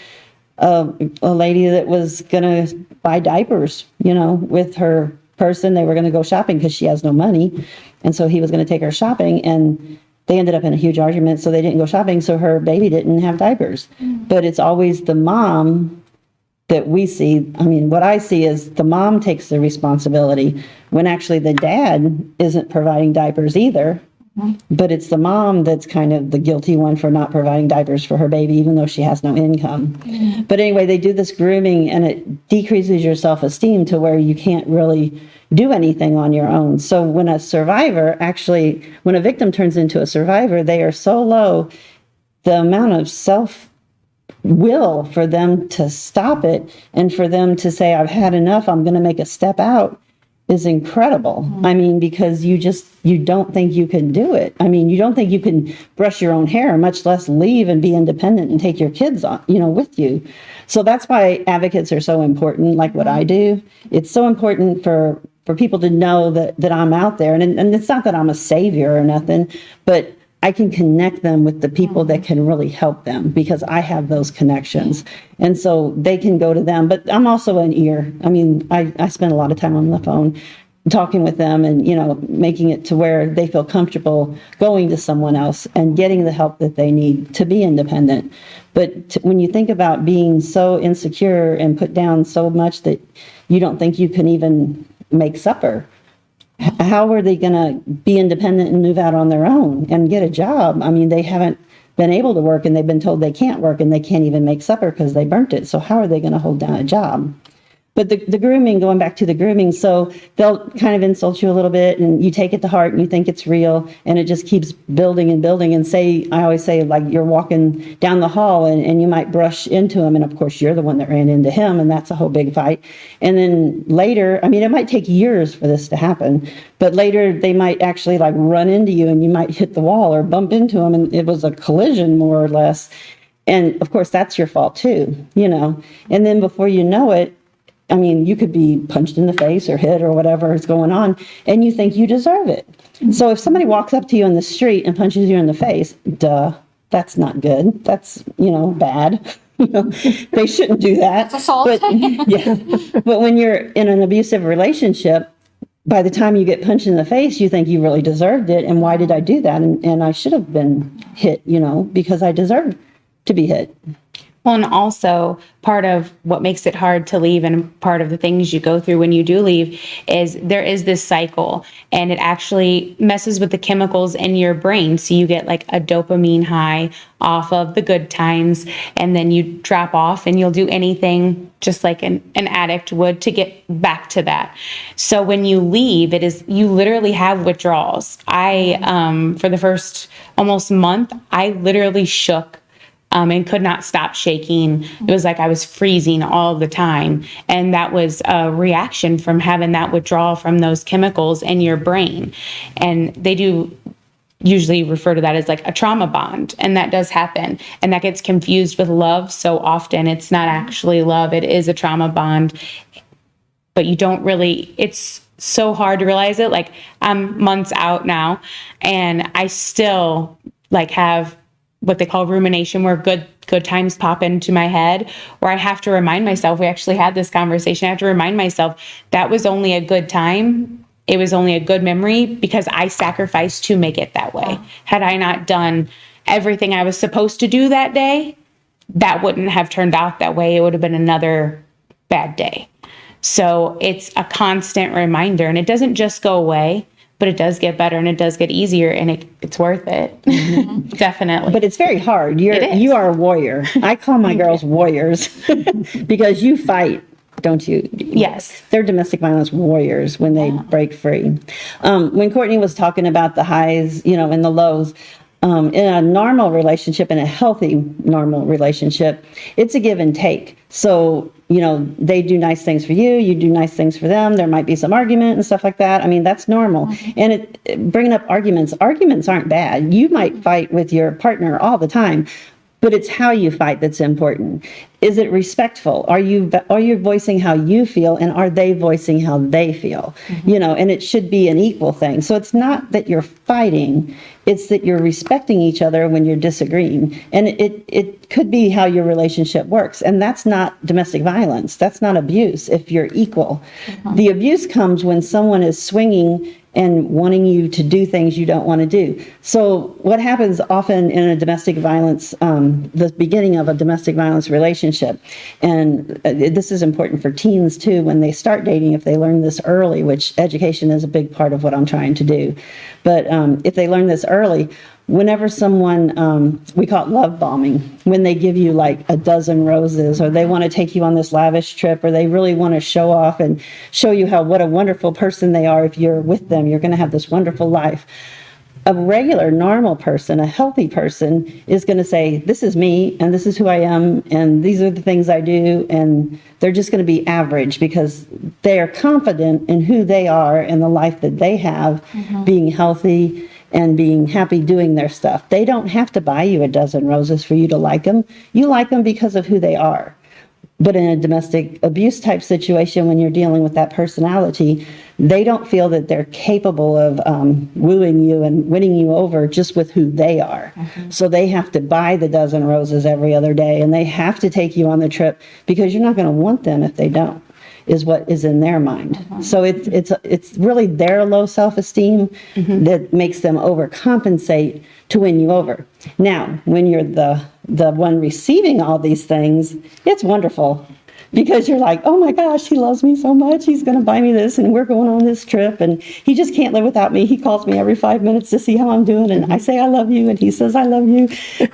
a lady that was going to buy diapers, you know, with her person. They were going to go shopping because she has no money. And so he was going to take her shopping, and they ended up in a huge argument, so they didn't go shopping, so her baby didn't have diapers. But it's always the mom that we see. I mean, what I see is the mom takes the responsibility when actually the dad isn't providing diapers either. But it's the mom that's kind of the guilty one for not providing diapers for her baby, even though she has no income. But anyway, they do this grooming, and it decreases your self-esteem to where you can't really do anything on your own. So when a victim turns into a survivor, they are so low, the amount of self-will for them to stop it and for them to say, I've had enough, I'm going to make a step out, is incredible. I mean, because you don't think you can do it. I mean, you don't think you can brush your own hair, much less leave and be independent and take your kids on, you know, with you. So that's why advocates are so important, like what I do. It's so important for people to know that I'm out there. And it's not that I'm a savior or nothing, but I can connect them with the people that can really help them, because I have those connections. And so they can go to them. But I'm also an ear. I mean, I spend a lot of time on the phone talking with them and, you know, making it to where they feel comfortable going to someone else and getting the help that they need to be independent. But when you think about being so insecure and put down so much that you don't think you can even make supper, How are they going to be independent and move out on their own and get a job? I mean, they haven't been able to work and they've been told they can't work and they can't even make supper because they burnt it. So how are they going to hold down a job? But the grooming, going back to the grooming, so they'll kind of insult you a little bit and you take it to heart and you think it's real and it just keeps building and building. And I always say, like, you're walking down the hall and you might brush into him. And of course, you're the one that ran into him, and that's a whole big fight. And then later, I mean, it might take years for this to happen, but later they might actually like run into you and you might hit the wall or bump into him. And it was a collision, more or less. And of course, that's your fault too, you know. And then before you know it, I mean, you could be punched in the face or hit or whatever is going on, and you think you deserve it. So if somebody walks up to you in the street and punches you in the face, that's not good. That's, you know, bad. They shouldn't do that. It's assault. But, yeah. But when you're in an abusive relationship, by the time you get punched in the face, you think you really deserved it. And why did I do that? And I should have been hit, you know, because I deserved to be hit. Well, and also part of what makes it hard to leave and part of the things you go through when you do leave is there is this cycle, and it actually messes with the chemicals in your brain. So you get like a dopamine high off of the good times, and then you drop off and you'll do anything just like an addict would to get back to that. So when you leave, you literally have withdrawals. For the first almost month, I literally shook and could not stop shaking. It was like I was freezing all the time. And that was a reaction from having that withdrawal from those chemicals in your brain. And they do usually refer to that as like a trauma bond. And that does happen. And that gets confused with love so often. It's not actually love. It is a trauma bond. But you don't really, it's so hard to realize it. Like, I'm months out now and I still like have what they call rumination, where good times pop into my head, where I have to remind myself, we actually had this conversation, I have to remind myself that was only a good time. It was only a good memory because I sacrificed to make it that way. Had I not done everything I was supposed to do that day, that wouldn't have turned out that way. It would have been another bad day. So it's a constant reminder, and it doesn't just go away, but it does get better and it does get easier, and it's worth it. Definitely. But it's very hard. You are a warrior. I call my girls warriors because you fight, don't you? Yes. They're domestic violence warriors when they break free. When Courtney was talking about the highs, you know, and the lows, in a normal relationship, in a healthy normal relationship, it's a give and take. So, you know, they do nice things for you, you do nice things for them. There might be some argument and stuff like that. I mean, that's normal. And bringing up arguments aren't bad. You might fight with your partner all the time, but it's how you fight that's important. Is it respectful? Are you voicing how you feel, and are they voicing how they feel? You know, and it should be an equal thing. So it's not that you're fighting, it's that you're respecting each other when you're disagreeing. And it could be how your relationship works. And that's not domestic violence. That's not abuse if you're equal. The abuse comes when someone is swinging and wanting you to do things you don't want to do. So what happens often in a domestic violence, the beginning of a domestic violence relationship, and this is important for teens too, when they start dating, if they learn this early, which education is a big part of what I'm trying to do. But if they learn this early, whenever someone, we call it love bombing, when they give you like a dozen roses, or they want to take you on this lavish trip, or they really want to show off and show you what a wonderful person they are. If you're with them, you're going to have this wonderful life. A regular, normal person, a healthy person, is going to say, this is me, and this is who I am, and these are the things I do, and they're just going to be average because they are confident in who they are and the life that they have, being healthy and being happy doing their stuff. They don't have to buy you a dozen roses for you to like them. You like them because of who they are. But in a domestic abuse type situation, when you're dealing with that personality, they don't feel that they're capable of wooing you and winning you over just with who they are. So they have to buy the dozen roses every other day, and they have to take you on the trip because you're not going to want them if they don't, is what is in their mind. So it's really their low self-esteem that makes them overcompensate to win you over. Now, when you're the one receiving all these things, it's wonderful. because you're like, oh my gosh, he loves me so much. He's going to buy me this and we're going on this trip and he just can't live without me. He calls me every 5 minutes to see how I'm doing and I say I love you and he says I love you.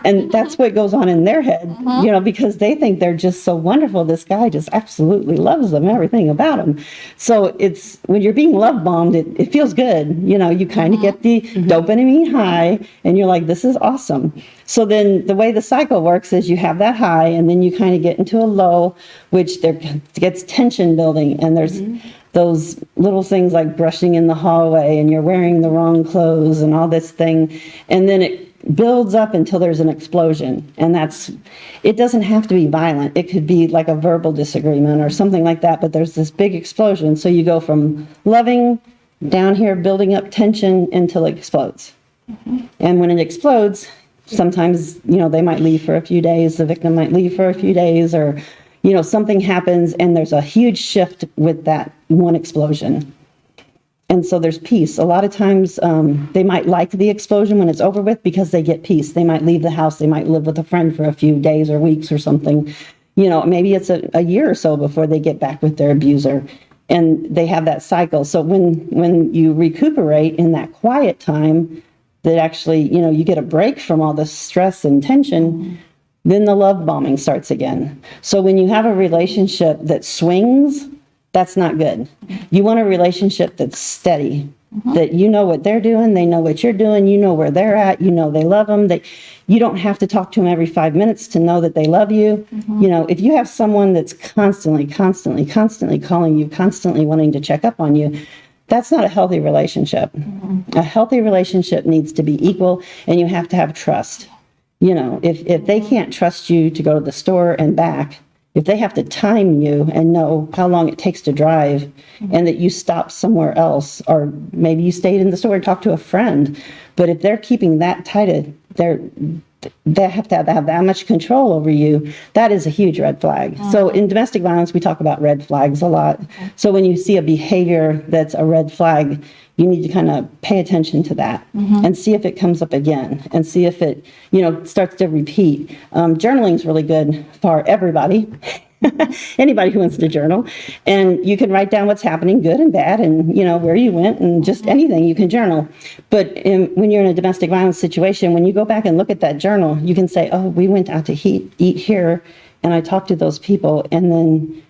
And that's what goes on in their head, you know, because they think they're just so wonderful. This guy just absolutely loves them, everything about him. So it's when you're being love bombed, it feels good. You know, you kind of get the dopamine high and you're like, this is awesome. So then the way the cycle works is you have that high and then you kind of get into a low, which there gets tension building. And there's those little things like brushing in the hallway and you're wearing the wrong clothes and all this thing. And then it builds up until there's an explosion. And it doesn't have to be violent. It could be like a verbal disagreement or something like that. But there's this big explosion. So you go from loving down here, building up tension until it explodes. And when it explodes, sometimes, you know, they might leave for a few days, the victim might leave for a few days, or, you know, something happens and there's a huge shift with that one explosion. And so there's peace. A lot of times they might like the explosion when it's over with because they get peace. They might leave the house, they might live with a friend for a few days or weeks or something. You know, maybe it's a year or so before they get back with their abuser. And they have that cycle. So when you recuperate in that quiet time, that actually, you know, you get a break from all the stress and tension, then the love bombing starts again. So when you have a relationship that swings, that's not good. You want a relationship that's steady, that you know what they're doing, they know what you're doing, you know where they're at, you know they love them, that you don't have to talk to them every 5 minutes to know that they love you. You know, if you have someone that's constantly calling you, constantly wanting to check up on you, that's not a healthy relationship. A healthy relationship needs to be equal, and you have to have trust. You know, if they can't trust you to go to the store and back, if they have to time you and know how long it takes to drive, and that you stop somewhere else, or maybe you stayed in the store and talked to a friend, but if they're keeping that tight, they have to have that much control over you, that is a huge red flag. So in domestic violence, we talk about red flags a lot. So when you see a behavior that's a red flag, you need to kind of pay attention to that and see if it comes up again and see if it, you know, starts to repeat. Journaling is really good for everybody. Anybody who wants to journal, and you can write down what's happening, good and bad, and you know where you went, and just anything you can journal. But when you're in a domestic violence situation, when you go back and look at that journal, you can say, oh, we went out to eat here, and I talked to those people, and then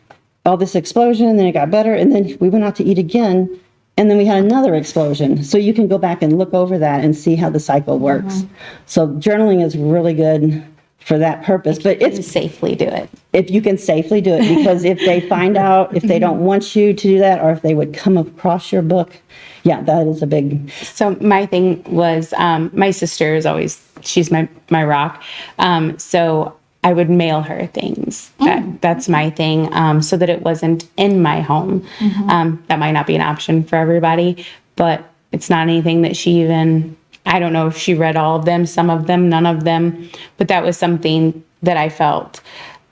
all this explosion, and then it got better, and then we went out to eat again, and then we had another explosion. So you can go back and look over that and see how the cycle works. So journaling is really good for that purpose, but it's safely do it. If you can safely do it, because if they find out, if they don't want you to do that, or if they would come across your book, yeah, that is a big. So my thing was, my sister is always, she's my rock. So I would mail her things. That's my thing. So that it wasn't in my home. That might not be an option for everybody, but it's not anything that she even, I don't know if she read all of them, some of them, none of them, but that was something that I felt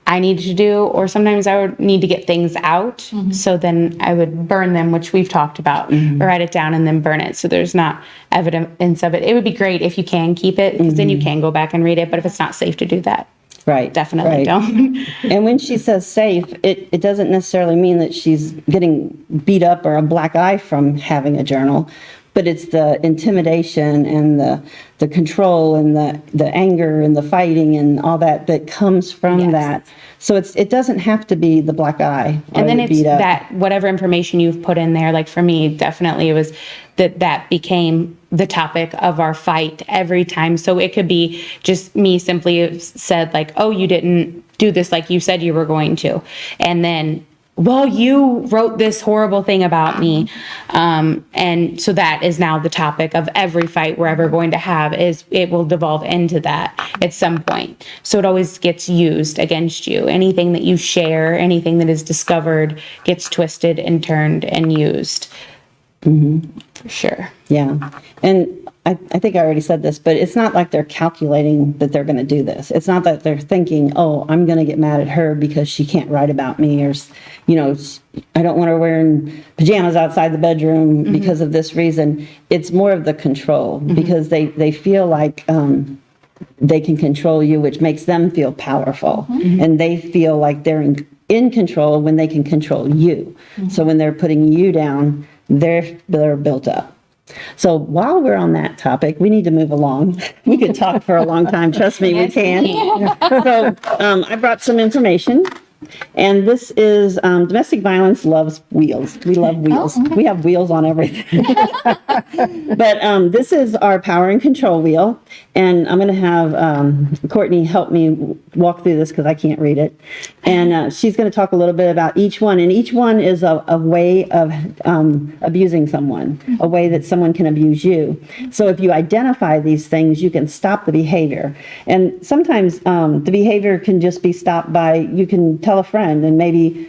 I needed to do, or sometimes I would need to get things out. So then I would burn them, which we've talked about, or write it down and then burn it. So there's not evidence of it. It would be great if you can keep it, because then you can go back and read it. But if it's not safe to do that, Right. definitely don't. And when she says safe, it doesn't necessarily mean that she's getting beat up or a black eye from having a journal, but it's the intimidation and the control and the anger and the fighting and all that comes from Yes. that. So it doesn't have to be the black eye or And then the it's beat up. that whatever information you've put in there, like for me, definitely it was that became the topic of our fight every time. So it could be just me simply said like, oh, you didn't do this like you said you were going to. And then, well, you wrote this horrible thing about me. And so that is now the topic of every fight we're ever going to have, is it will devolve into that at some point. So it always gets used against you. Anything that you share, anything that is discovered gets twisted and turned and used. For sure. Yeah. And I think I already said this, but it's not like they're calculating that they're going to do this. It's not that they're thinking, oh, I'm going to get mad at her because she can't write about me, or, you know, I don't want her wearing pajamas outside the bedroom because of this reason. It's more of the control, because they feel like they can control you, which makes them feel powerful. And they feel like they're in control when they can control you. So when they're putting you down, they're built up. So while we're on that topic, we need to move along. We could talk for a long time. Trust me, we can. So I brought some information. And this is domestic violence loves wheels. We love wheels. We have wheels on everything. But this is our power and control wheel. And I'm going to have Courtney help me walk through this because I can't read it. And she's going to talk a little bit about each one. And each one is a way of abusing someone, a way that someone can abuse you. So if you identify these things, you can stop the behavior. And sometimes the behavior can just be stopped by, you can tell a friend, and maybe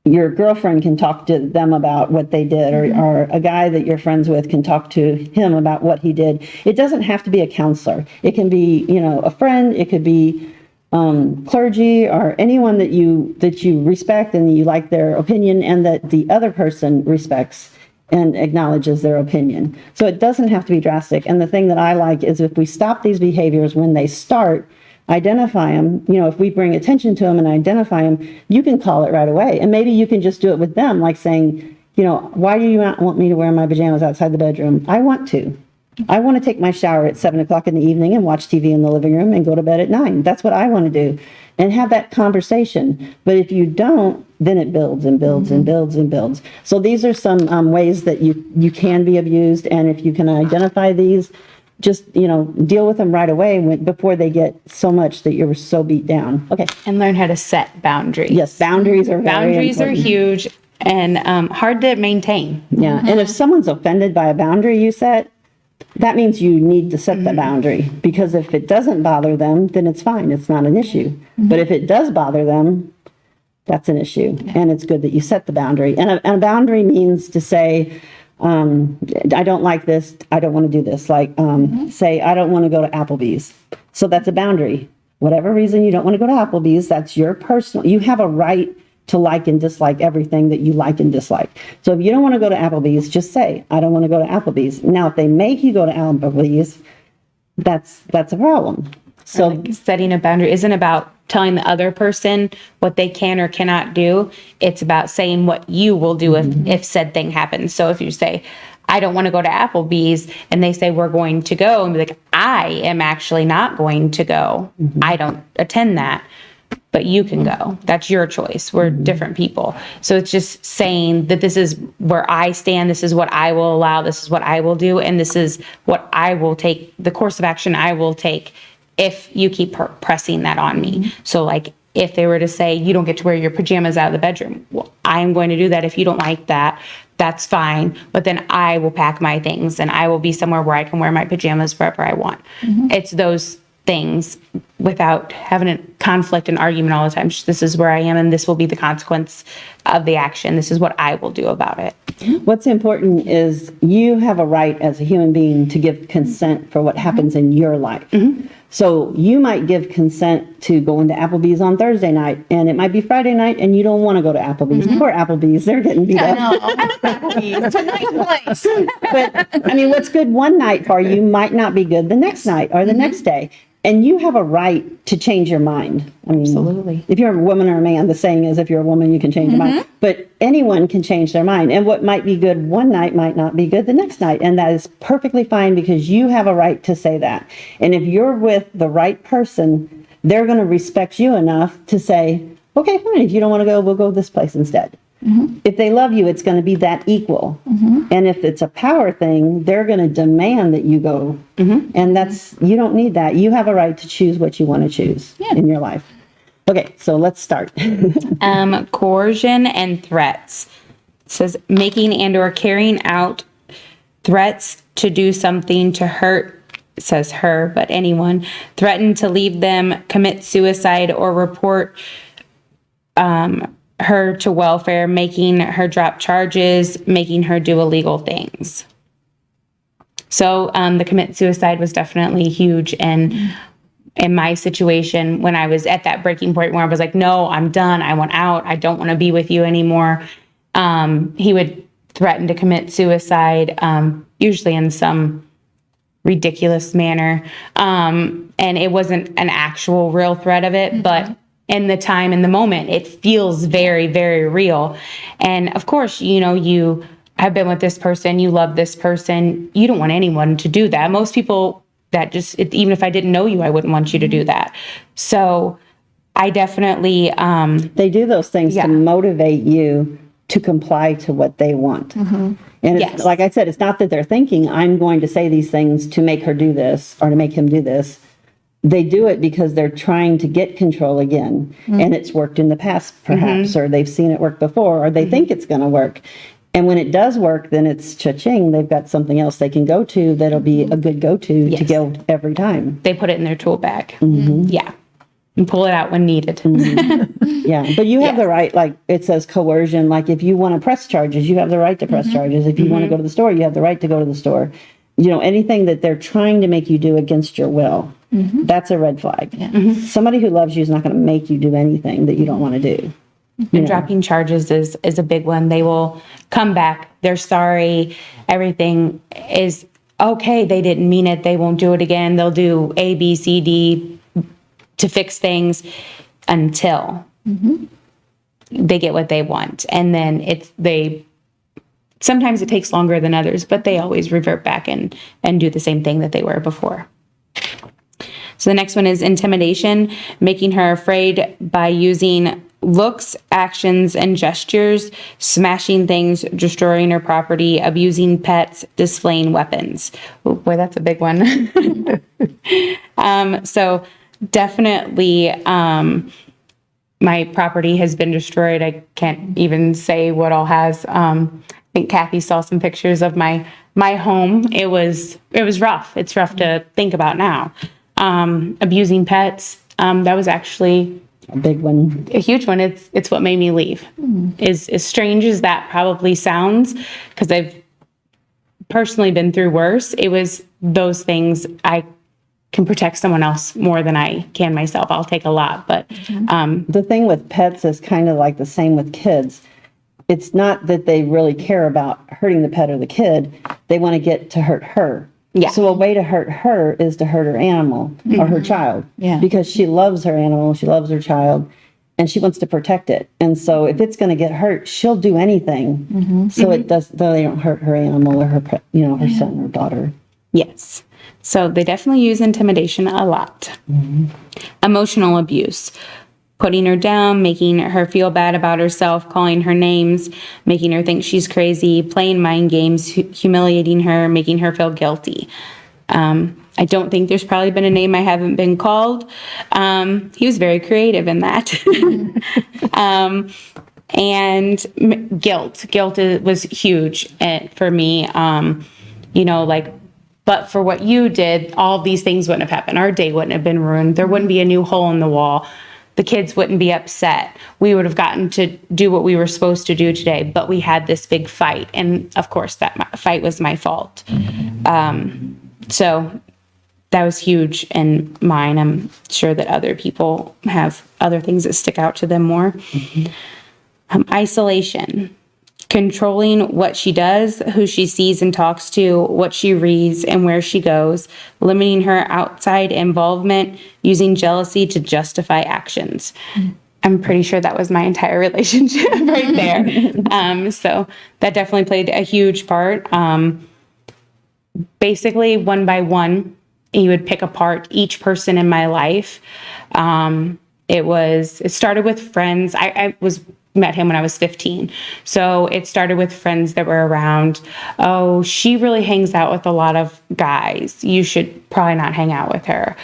your girlfriend can talk to them about what they did, or a guy that you're friends with can talk to him about what he did. It doesn't have to be a counselor. It can be, a friend. It could be clergy, or anyone that you respect and you like their opinion, and that the other person respects and acknowledges their opinion. So it doesn't have to be drastic. And the thing that I like is if we stop these behaviors when they start, identify them, if we bring attention to them and identify them, you can call it right away. And maybe you can just do it with them, like saying, why do you not want me to wear my pajamas outside the bedroom? I want to. I want to take my shower at 7:00 in the evening and watch TV in the living room and go to bed at 9. That's what I want to do. And have that conversation. But if you don't, then it builds and builds and builds and builds. So these are some ways that you can be abused. And if you can identify these, just, deal with them right away before they get so much that you're so beat down. Okay. And learn how to set boundaries. Yes, boundaries are very Boundaries are important. huge and hard to maintain. Yeah, and if someone's offended by a boundary you set, that means you need to set the boundary. Because if it doesn't bother them, then it's fine. It's not an issue. But if it does bother them, that's an issue. And it's good that you set the boundary. And a boundary means to say, I don't like this. I don't want to do this. Like, say, I don't want to go to Applebee's. So that's a boundary. Whatever reason you don't want to go to Applebee's, that's your personal, you have a right to like and dislike everything that you like and dislike. So if you don't want to go to Applebee's, just say, I don't want to go to Applebee's. Now, if they make you go to Applebee's, that's a problem. So Like setting a boundary isn't about telling the other person what they can or cannot do. It's about saying what you will do if said thing happens. So if you say, I don't want to go to Applebee's, and they say, we're going to go, and be like, I am actually not going to go. I don't attend that, but you can go. That's your choice. We're different people. So it's just saying that this is where I stand. This is what I will allow. This is what I will do. And this is what I will take, the course of action I will take if you keep pressing that on me. So like if they were to say, you don't get to wear your pajamas out of the bedroom, well, I'm going to do that. If you don't like that, that's fine. But then I will pack my things and I will be somewhere where I can wear my pajamas wherever I want. It's those things without having a conflict and argument all the time. Just, this is where I am and this will be the consequence of the action. This is what I will do about it. what's important is you have a right as a human being to give consent for what happens in your life. So you might give consent to going to Applebee's on Thursday night, and it might be Friday night, and you don't want to go to Applebee's. Poor Applebee's, they're getting beat up. It's a nice place. But I mean, what's good one night for you might not be good the next night or the next day. And you have a right to change your mind. I mean, Absolutely. if you're a woman or a man, the saying is if you're a woman, you can change your mind. But anyone can change their mind. And what might be good one night might not be good the next night. And that is perfectly fine because you have a right to say that. And if you're with the right person, they're going to respect you enough to say, okay, fine. If you don't want to go, we'll go this place instead. If they love you, it's going to be that equal. And if it's a power thing, they're going to demand that you go. And that's, you don't need that. You have a right to choose what you want to choose in your life. Okay, so let's start. Coercion and threats. It says making and or carrying out threats to do something to hurt, it says her, but anyone, threaten to leave them, commit suicide, or report her to welfare, making her drop charges, making her do illegal things. So the commit suicide was definitely huge. And in my situation, when I was at that breaking point where I was like, no, I'm done. I want out. I don't want to be with you anymore. He would threaten to commit suicide, usually in some ridiculous manner. And it wasn't an actual real threat of it, but in the time, in the moment, it feels very, very real. And of course, you have been with this person, you love this person. You don't want anyone to do that. Most people that even if I didn't know you, I wouldn't want you to do that. So I definitely, They do those things Yeah. to motivate you to comply to what they want. And it's, Yes. like I said, it's not that they're thinking, I'm going to say these things to make her do this or to make him do this. They do it because they're trying to get control again. And it's worked in the past, perhaps, or they've seen it work before, or they think it's going to work. And when it does work, then it's cha-ching. They've got something else they can go to that'll be a good go-to to Yes. go every time. they put it in their tool bag. Yeah. And pull it out when needed. Yeah, but you have the right, like it says coercion, like if you want to press charges, you have the right to press charges. If you want to go to the store, you have the right to go to the store. Anything that they're trying to make you do against your will, that's a red flag. Somebody who loves you is not going to make you do anything that you don't want to do. And dropping charges is a big one. They will come back. They're sorry. Everything is okay. They didn't mean it. They won't do it again. They'll do A, B, C, D to fix things until they get what they want. And then sometimes it takes longer than others, but they always revert back and do the same thing that they were before. So the next one is intimidation, making her afraid by using looks, actions, and gestures, smashing things, destroying her property, abusing pets, displaying weapons. Oh boy, that's a big one. So definitely, my property has been destroyed. I can't even say what all has. I think Kathy saw some pictures of my home. It was rough. It's rough to think about now. Abusing pets. That was actually A big one. a huge one. It's what made me leave. As strange as that probably sounds, because I've personally been through worse. It was those things. I can protect someone else more than I can myself. I'll take a lot, but The thing with pets is kind of like the same with kids. It's not that they really care about hurting the pet or the kid. They want to get to hurt her. Yeah. So a way to hurt her is to hurt her animal or her child. Yeah. Because she loves her animal, she loves her child, and she wants to protect it. And so if it's going to get hurt, she'll do anything. So it does, though they don't hurt her animal or her pet, her son or daughter. yes. So they definitely use intimidation a lot. Emotional abuse, putting her down, making her feel bad about herself, calling her names, making her think she's crazy, playing mind games, humiliating her, making her feel guilty. I don't think there's probably been a name I haven't been called. He was very creative in that. And guilt was huge for me. But for what you did, all of these things wouldn't have happened. Our day wouldn't have been ruined. There wouldn't be a new hole in the wall. The kids wouldn't be upset. We would have gotten to do what we were supposed to do today, but we had this big fight. And of course, that fight was my fault. So that was huge in mine. I'm sure that other people have other things that stick out to them more. Isolation. Controlling what she does, who she sees and talks to, what she reads, and where she goes, limiting her outside involvement, using jealousy to justify actions. I'm pretty sure that was my entire relationship right there. So that definitely played a huge part. Basically, one by one, he would pick apart each person in my life. It started with friends. I met him when I was 15. So it started with friends that were around. Oh, she really hangs out with a lot of guys. You should probably not hang out with her.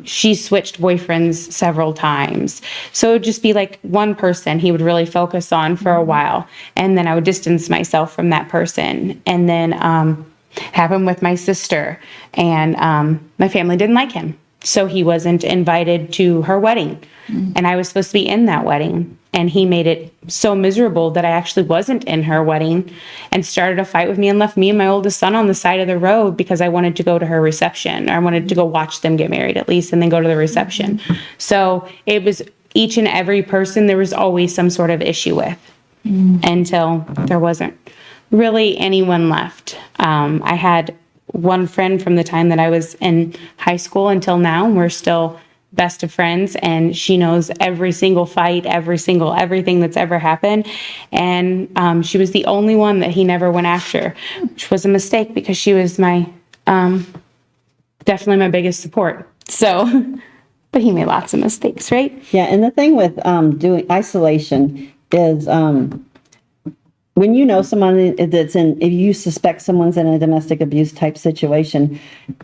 She switched boyfriends several times. So it would just be like one person he would really focus on for a while. And then I would distance myself from that person. And then happened with my sister. And my family didn't like him. So he wasn't invited to her wedding. And I was supposed to be in that wedding. And he made it so miserable that I actually wasn't in her wedding and started a fight with me and left me and my oldest son on the side of the road because I wanted to go to her reception, or I wanted to go watch them get married at least and then go to the reception. So it was each and every person there was always some sort of issue with until there wasn't really anyone left. I had one friend from the time that I was in high school until now, and we're still best of friends, and she knows every single fight, everything that's ever happened. And she was the only one that he never went after, which was a mistake because she was my, definitely my biggest support. So, but he made lots of mistakes, right? Yeah, and the thing with doing isolation is when you know someone that's in, if you suspect someone's in a domestic abuse type situation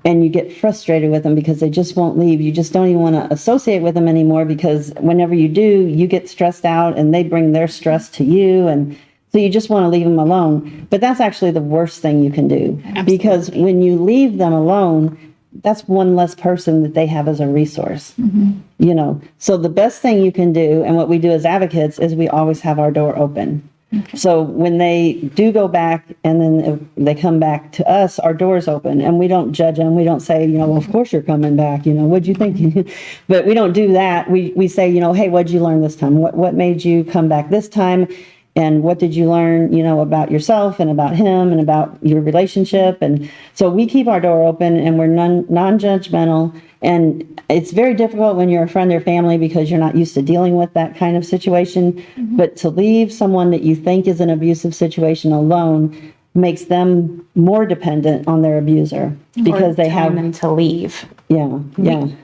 and you get frustrated with them because they just won't leave, you just don't even want to associate with them anymore, because whenever you do, you get stressed out and they bring their stress to you. And so you just want to leave them alone. But that's actually the worst thing you can do. Because when you leave them alone, that's one less person that they have as a resource, you know. So the best thing you can do, and what we do as advocates, is we always have our door open. So when they do go back and then if they come back to us, our door's open, and we don't judge them. We don't say, you know, well, of course you're coming back, you know, what'd you think? But we don't do that. We say, you know, hey, what'd you learn this time? What made you come back this time? And what did you learn, you know, about yourself and about him and about your relationship? And so we keep our door open, and we're non-judgmental. And it's very difficult when you're a friend or family because you're not used to dealing with that kind of situation. But to leave someone that you think is an abusive situation alone makes them more dependent on their abuser, because they have them to leave. Yeah.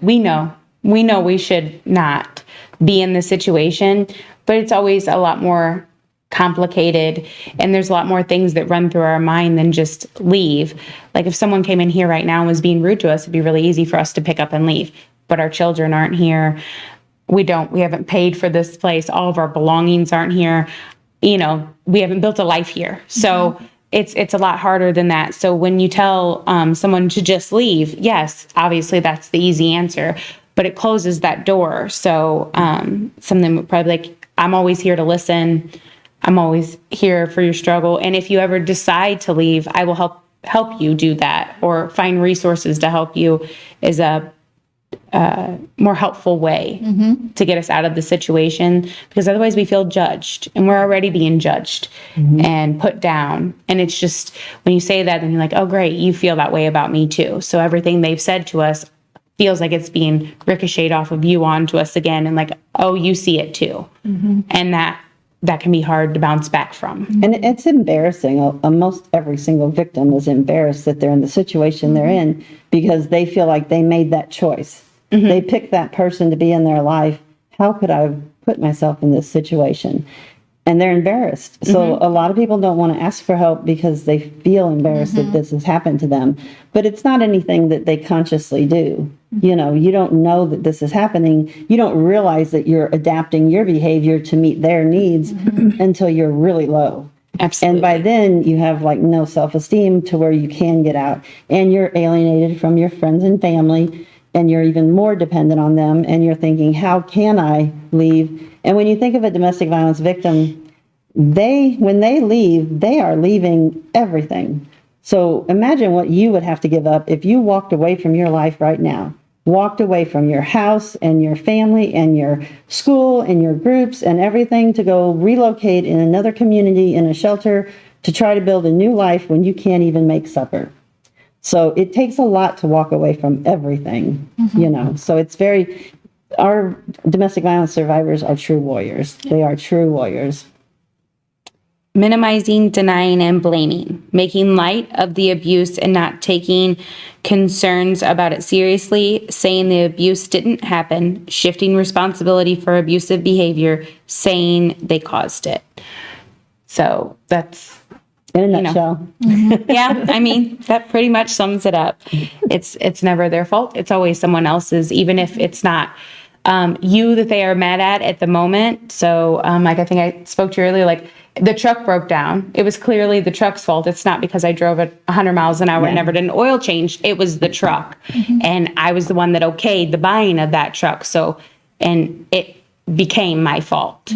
We know we should not be in this situation, but it's always a lot more complicated, and there's a lot more things that run through our mind than just leave. Like if someone came in here right now and was being rude to us, it'd be really easy for us to pick up and leave. But our children aren't here. We haven't paid for this place. All of our belongings aren't here. You know, we haven't built a life here. So it's a lot harder than that. So when you tell someone to just leave, yes, obviously that's the easy answer, but it closes that door. So something would probably like, I'm always here to listen. I'm always here for your struggle. And if you ever decide to leave, I will help you do that, or find resources to help you is a more helpful way to get us out of the situation, because otherwise we feel judged, and we're already being judged and put down. And it's just, when you say that, then you're like, oh, great, you feel that way about me too. So everything they've said to us feels like it's being ricocheted off of you onto us again. And like, oh, you see it too. And that can be hard to bounce back from. And it's embarrassing. Almost every single victim is embarrassed that they're in the situation they're in, because they feel like they made that choice. They picked that person to be in their life. How could I have put myself in this situation? And they're embarrassed. So a lot of people don't want to ask for help because they feel embarrassed that this has happened to them. But it's not anything that they consciously do. You know, you don't know that this is happening. You don't realize that you're adapting your behavior to meet their needs until you're really low. Absolutely. And by then you have like no self-esteem to where you can get out, and you're alienated from your friends and family, and you're even more dependent on them. And you're thinking, how can I leave? And when you think of a domestic violence victim, when they leave, they are leaving everything. So imagine what you would have to give up if you walked away from your life right now, walked away from your house and your family and your school and your groups and everything, to go relocate in another community in a shelter to try to build a new life when you can't even make supper. So it takes a lot to walk away from everything, you know. So our domestic violence survivors are true warriors. They are true warriors. Minimizing, denying, and blaming, making light of the abuse and not taking concerns about it seriously, saying the abuse didn't happen, shifting responsibility for abusive behavior, saying they caused it. So that's, In a nutshell. yeah, I mean, that pretty much sums it up. It's never their fault. It's always someone else's, even if it's not you that they are mad at the moment. So like I think I spoke to you earlier, like the truck broke down. It was clearly the truck's fault. It's not because I drove at 100 miles an hour and never did an oil change. It was the truck. And I was the one that okayed the buying of that truck. So, and it became my fault.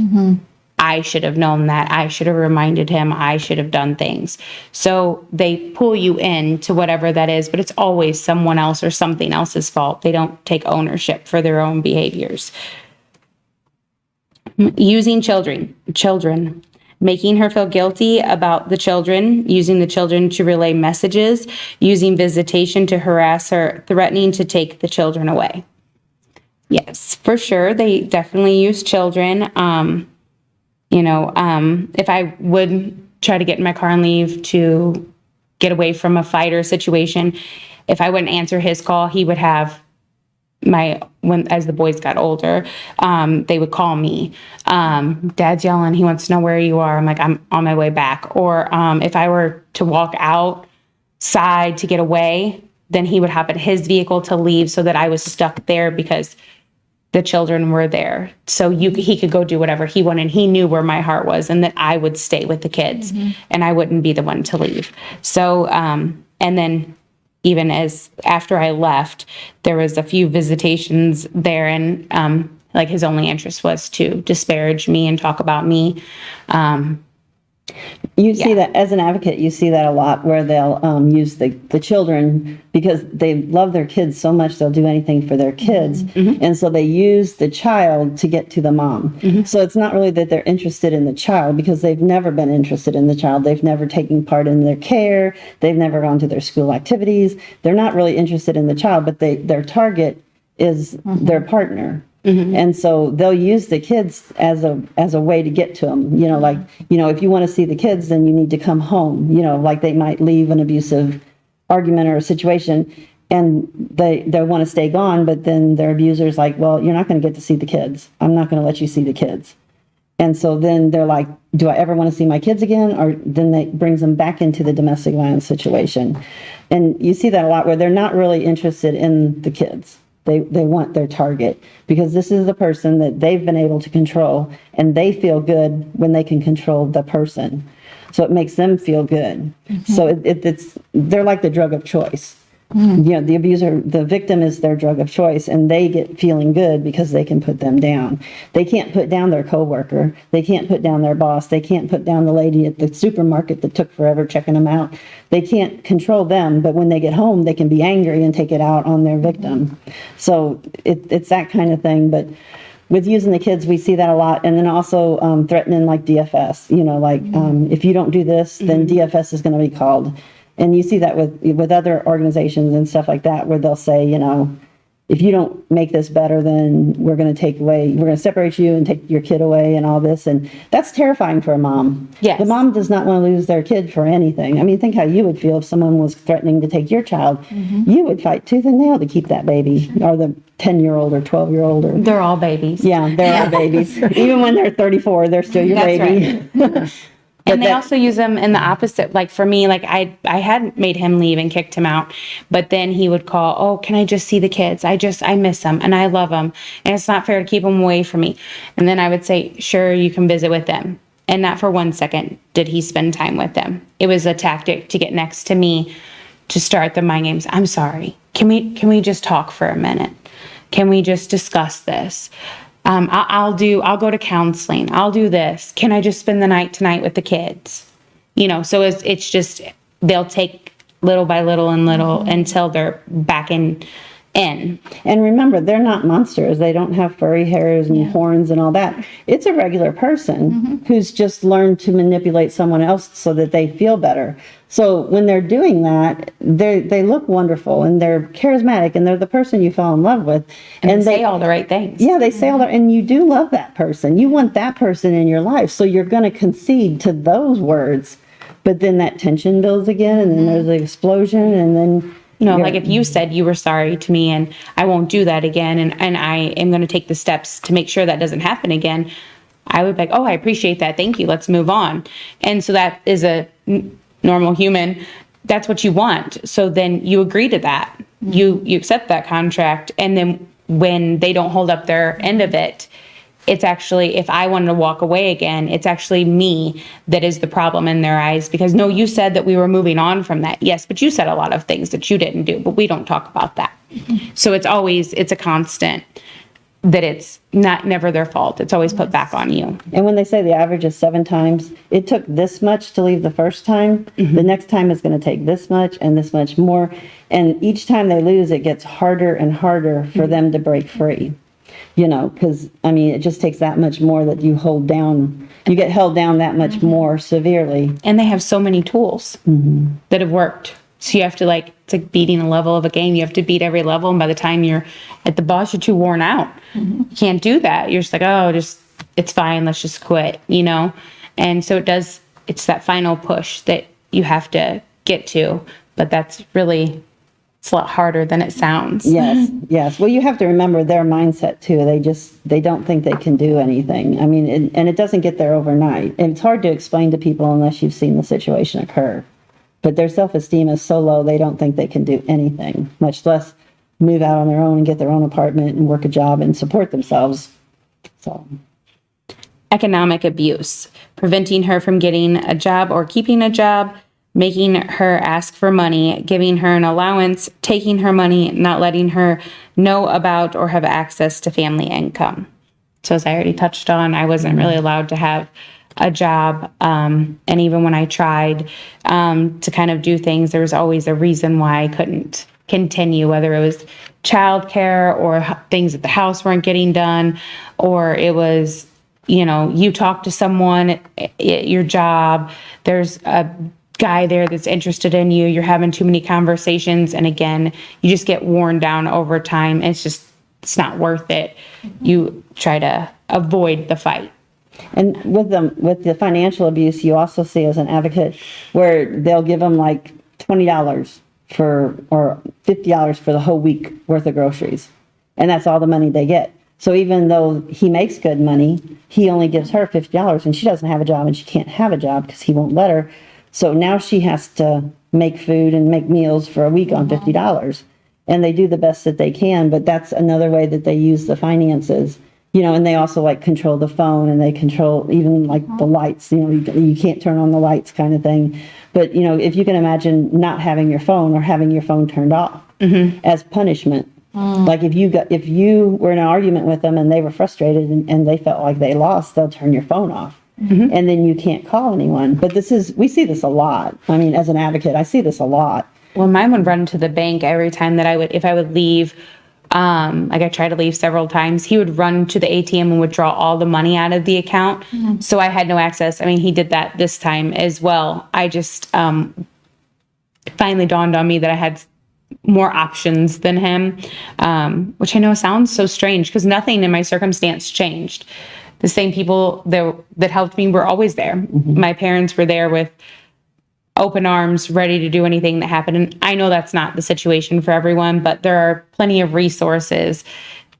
I should have known that. I should have reminded him. I should have done things. So they pull you into whatever that is, but it's always someone else or something else's fault. They don't take ownership for their own behaviors. Using children, making her feel guilty about the children, using the children to relay messages, using visitation to harass her, threatening to take the children away. Yes, for sure. They definitely use children. If I would try to get in my car and leave to get away from a fight or situation, if I wouldn't answer his call, he would have as the boys got older, they would call me. Dad's yelling, he wants to know where you are. I'm like, I'm on my way back. Or if I were to walk outside to get away, then he would hop in his vehicle to leave so that I was stuck there because the children were there. So he could go do whatever he wanted. He knew where my heart was and that I would stay with the kids and I wouldn't be the one to leave. So, and then even after I left, there was a few visitations there, and like his only interest was to disparage me and talk about me. You see that as an advocate, you see that a lot where they'll use the children because they love their kids so much they'll do anything for their kids. And so they use the child to get to the mom. So it's not really that they're interested in the child because they've never been interested in the child. They've never taken part in their care. They've never gone to their school activities. They're not really interested in the child, but their target is their partner. And so they'll use the kids as a way to get to them. If you want to see the kids, then you need to come home. Like they might leave an abusive argument or a situation and they want to stay gone, but then their abuser's like, well, you're not going to get to see the kids. I'm not going to let you see the kids. And so then they're like, do I ever want to see my kids again? Or then that brings them back into the domestic violence situation. And you see that a lot where they're not really interested in the kids. They want their target because this is the person that they've been able to control and they feel good when they can control the person. So it makes them feel good. So they're like the drug of choice. The abuser, the victim is their drug of choice and they get feeling good because they can put them down. They can't put down their coworker. They can't put down their boss. They can't put down the lady at the supermarket that took forever checking them out. They can't control them, but when they get home, they can be angry and take it out on their victim. So it's that kind of thing. But with using the kids, we see that a lot. And then also threatening like DFS, if you don't do this, then DFS is going to be called. And you see that with other organizations and stuff like that, where they'll say, if you don't make this better, then we're going to separate you and take your kid away and all this. And that's terrifying for a mom. Yes. The mom does not want to lose their kid for anything. I mean, think how you would feel if someone was threatening to take your child. You would fight tooth and nail to keep that baby or the 10-year-old or 12-year-old. Or They're all babies. Yeah, they're all babies. Even when they're 34, they're still your That's baby. right. And they also use them in the opposite. Like for me, like I had made him leave and kicked him out, but then he would call, oh, can I just see the kids? I miss them and I love them. And it's not fair to keep them away from me. And then I would say, sure, you can visit with them. And not for 1 second did he spend time with them. It was a tactic to get next to me to start the mind games. I'm sorry. Can we just talk for a minute? Can we just discuss this? I'll go to counseling. I'll do this. Can I just spend the night tonight with the kids? So it's just, they'll take little by little and little until they're back in. And remember, they're not monsters. They don't have furry hairs and horns and all that. It's a regular person who's just learned to manipulate someone else so that they feel better. So when they're doing that, they look wonderful and they're charismatic and they're the person you fall in love with. And they say all the right things. Yeah, they say all that. And you do love that person. You want that person in your life. So you're going to concede to those words. But then that tension builds again and then there's an explosion and then... like if you said you were sorry to me and I won't do that again and I am going to take the steps to make sure that doesn't happen again, I would be like, oh, I appreciate that. Thank you. Let's move on. And so that is a normal human. That's what you want. So then you agree to that. You accept that contract. And then when they don't hold up their end of it, it's actually, if I wanted to walk away again, it's actually me that is the problem in their eyes because no, you said that we were moving on from that. Yes, but you said a lot of things that you didn't do, but we don't talk about that. So it's a constant that it's never their fault. It's always put back on you. And when they say the average is 7 times, it took this much to leave the first time. The next time is going to take this much and this much more. And each time they lose, it gets harder and harder for them to break free. Because, it just takes that much more that you hold down. You get held down that much more severely. And they have so many tools that have worked So you have to it's like beating a level of a game. You have to beat every level. And by the time you're at the boss, you're too worn out. You can't do that. You're just like, oh, it's fine. Let's just quit, And so it's that final push that you have to get to, but it's a lot harder than it sounds. Yes, yes. Well, you have to remember their mindset too. They don't think they can do anything. I mean, and it doesn't get there overnight. And it's hard to explain to people unless you've seen the situation occur. But their self-esteem is so low, they don't think they can do anything, much less move out on their own and get their own apartment and work a job and support themselves. So, Economic abuse, preventing her from getting a job or keeping a job, making her ask for money, giving her an allowance, taking her money, not letting her know about or have access to family income. So as I already touched on, I wasn't really allowed to have a job. And even when I tried to kind of do things, there was always a reason why I couldn't continue, whether it was childcare or things at the house weren't getting done, or it was, you talk to someone at your job, there's a guy there that's interested in you, you're having too many conversations, and again, you just get worn down over time. It's not worth it. You try to avoid the fight. and with the financial abuse, you also see as an advocate where they'll give them like $20 or $50 for the whole week worth of groceries, and that's all the money they get. So even though he makes good money, he only gives her $50, and she doesn't have a job, and she can't have a job because he won't let her. So now she has to make food and make meals for a week on $50. And they do the best that they can, but that's another way that they use the finances, and they also control the phone, and they control even the lights, you can't turn on the lights kind of thing. But, if you can imagine not having your phone or having your phone turned off as punishment. Like if you were in an argument with them and they were frustrated and they felt like they lost, they'll turn your phone off. And then you can't call anyone. But we see this a lot. I mean, as an advocate, I see this a lot. Well, mine would run to the bank every time that if I would leave, I tried to leave several times, he would run to the ATM and withdraw all the money out of the account. So I had no access. I mean, he did that this time as well. I just, it finally dawned on me that I had more options than him, which I know sounds so strange because nothing in my circumstance changed. The same people that helped me were always there. My parents were there with open arms, ready to do anything that happened. And I know that's not the situation for everyone, but there are plenty of resources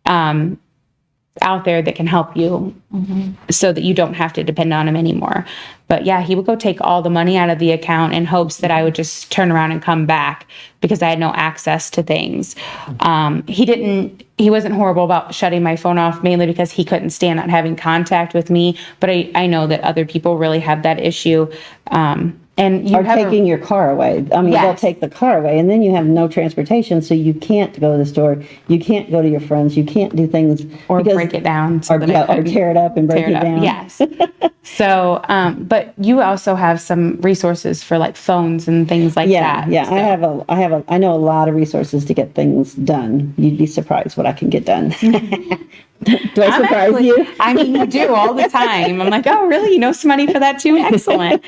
out there that can help you so that you don't have to depend on him anymore. But yeah, he would go take all the money out of the account in hopes that I would just turn around and come back because I had no access to things. He wasn't horrible about shutting my phone off, mainly because he couldn't stand not having contact with me. But I know that other people really have that issue. And you Or taking your car away. I mean, they'll Yes. take the car away, and then you have no transportation, so you can't go to the store, you can't go to your friends, you can't do things. or because- break it down. So Or, that yeah, it or could tear it up and break tear it up. down. Yes. So, but you also have some resources for phones and things like Yeah, that. yeah. So- I know a lot of resources to get things done. You'd be surprised what I can get done. Do I surprise you? I mean, you do all the time. I'm like, oh, really? You know some money for that too? Excellent.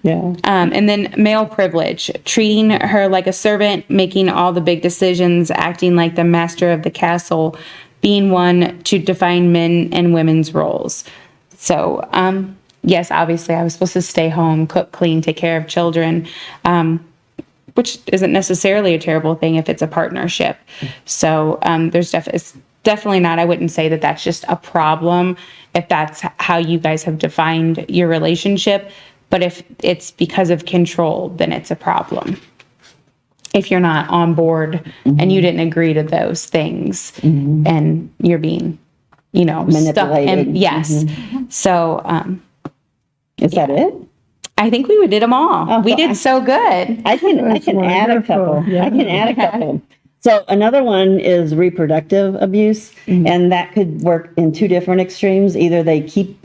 Yeah. And then male privilege, treating her like a servant, making all the big decisions, acting like the master of the castle, being one to define men and women's roles. So, yes, obviously I was supposed to stay home, cook, clean, take care of children, which isn't necessarily a terrible thing if it's a partnership. So it's definitely not, I wouldn't say that that's just a problem if that's how you guys have defined your relationship. But if it's because of control, then it's a problem. If you're not on board and you didn't agree to those things and you're being, stuck Manipulated. in, yes. So, Is that it? I think we did them all. Oh, We well, did so good. I can That's add a wonderful. couple. Yeah. I can add a couple. So another one is reproductive abuse, and that could work in two different extremes. Either they keep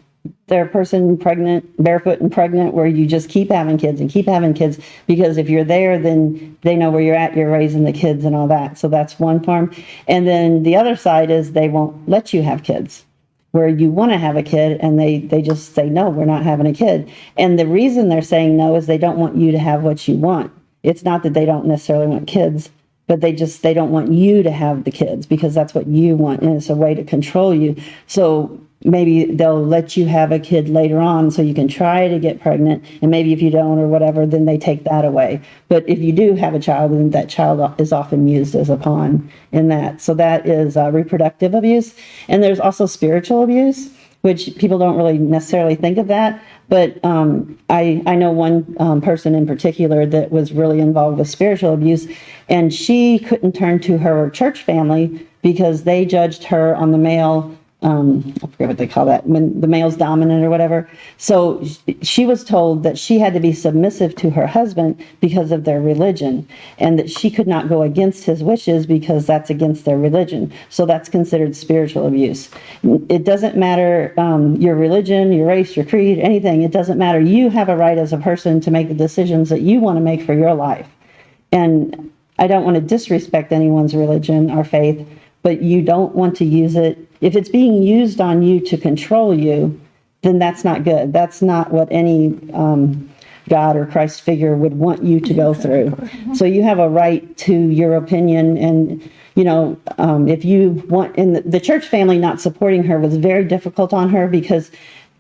their person pregnant, barefoot and pregnant, where you just keep having kids and keep having kids, because if you're there, then they know where you're at, you're raising the kids and all that. So that's one form. And then the other side is they won't let you have kids, where you want to have a kid and they just say, no, we're not having a kid. And the reason they're saying no is they don't want you to have what you want. it's not that they don't necessarily want kids, but they don't want you to have the kids because that's what you want, and it's a way to control you. So maybe they'll let you have a kid later on so you can try to get pregnant, and maybe if you don't or whatever, then they take that away. But if you do have a child, then that child is often used as a pawn in that. So that is reproductive abuse. And there's also spiritual abuse, which people don't really necessarily think of that. But I know one person in particular that was really involved with spiritual abuse, and she couldn't turn to her church family because they judged her on the male, I forget what they call that, when the male's dominant or whatever. So she was told that she had to be submissive to her husband because of their religion, and that she could not go against his wishes because that's against their religion. So that's considered spiritual abuse. It doesn't matter your religion, your race, your creed, anything. It doesn't matter. You have a right as a person to make the decisions that you want to make for your life. And I don't want to disrespect anyone's religion or faith, but you don't want to use it. If it's being used on you to control you, then that's not good. That's not what any God or Christ figure would want you to go through. So you have a right to your opinion. And, if you want, and the church family not supporting her was very difficult on her because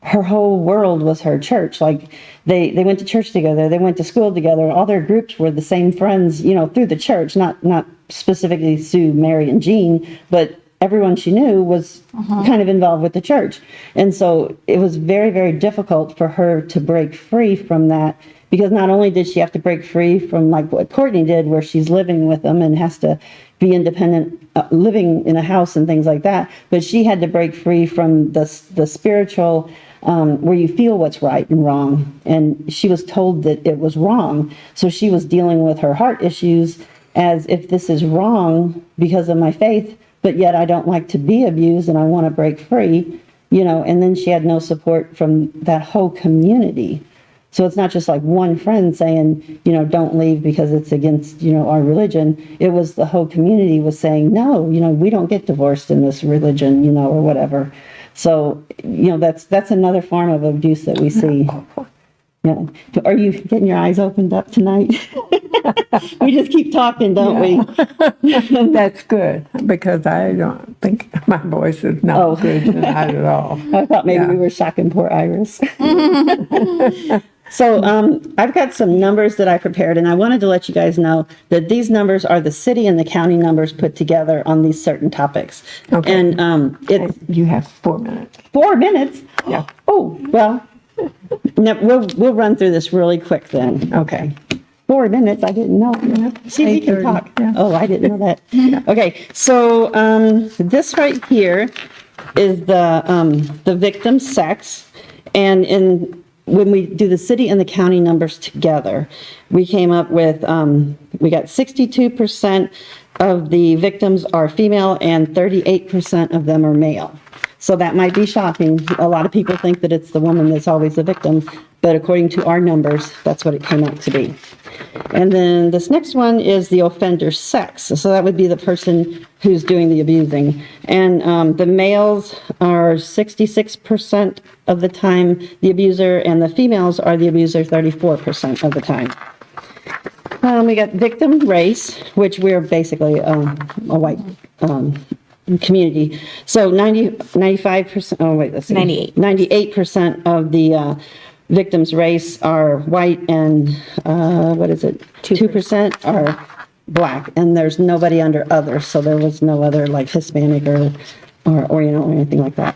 her whole world was her church. Like they went to church together, they went to school together, all their groups were the same friends, through the church, not specifically Sue, Mary, and Jean, but everyone she knew was kind of involved with the church. And so it was very, very difficult for her to break free from that, because not only did she have to break free from like what Courtney did, where she's living with them and has to be independent, living in a house and things like that, but she had to break free from the spiritual, where you feel what's right and wrong. And she was told that it was wrong. So she was dealing with her heart issues as if this is wrong because of my faith, but yet I don't like to be abused and I want to break free, and then she had no support from that whole community. So it's not just like one friend saying, don't leave because it's against, our religion. It was the whole community was saying, no, we don't get divorced in this religion, or whatever. So, that's another form of abuse that we see. Yeah. Are you getting your eyes opened up tonight? We just keep talking, don't we? That's good, because I don't think my voice is not good tonight at all. I thought maybe we were shocking poor Iris. So I've got some numbers that I prepared, and I wanted to let you guys know that these numbers are the city and the county numbers put together on these certain topics. Okay. And it's You have 4 minutes. 4 minutes. Yeah. Oh, well, no, we'll run through this really quick then. Okay. 4 minutes, I didn't know. See, we can 8:30, talk. yeah. Oh, I didn't know that. Okay, so this right here is the victim's sex, and when we do the city and the county numbers together, we came up with, we got 62% of the victims are female and 38% of them are male. So that might be shocking. A lot of people think that it's the woman that's always the victim, but according to our numbers, that's what it came out to be. And then this next one is the offender's sex. So that would be the person who's doing the abusing. And the males are 66% of the time the abuser, and the females are the abuser 34% of the time. We got victim race, which we're basically a white community. So 95%, oh wait, let's see. 98% of the victims' race are white, and 2% are black, and there's nobody under other, so there was no other like Hispanic or Oriental or anything like that.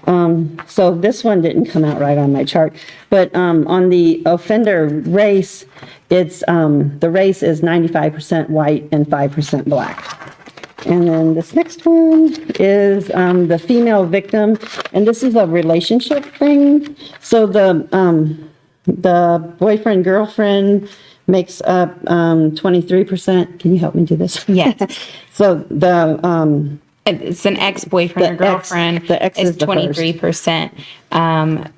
So this one didn't come out right on my chart, but on the offender race, it's the race is 95% white and 5% black. And then this next one is the female victim, and this is a relationship thing. So the boyfriend, girlfriend makes up 23%. Can you help me do this? Yes. So It's an ex-boyfriend or The ex- girlfriend. the ex is the first. 23%.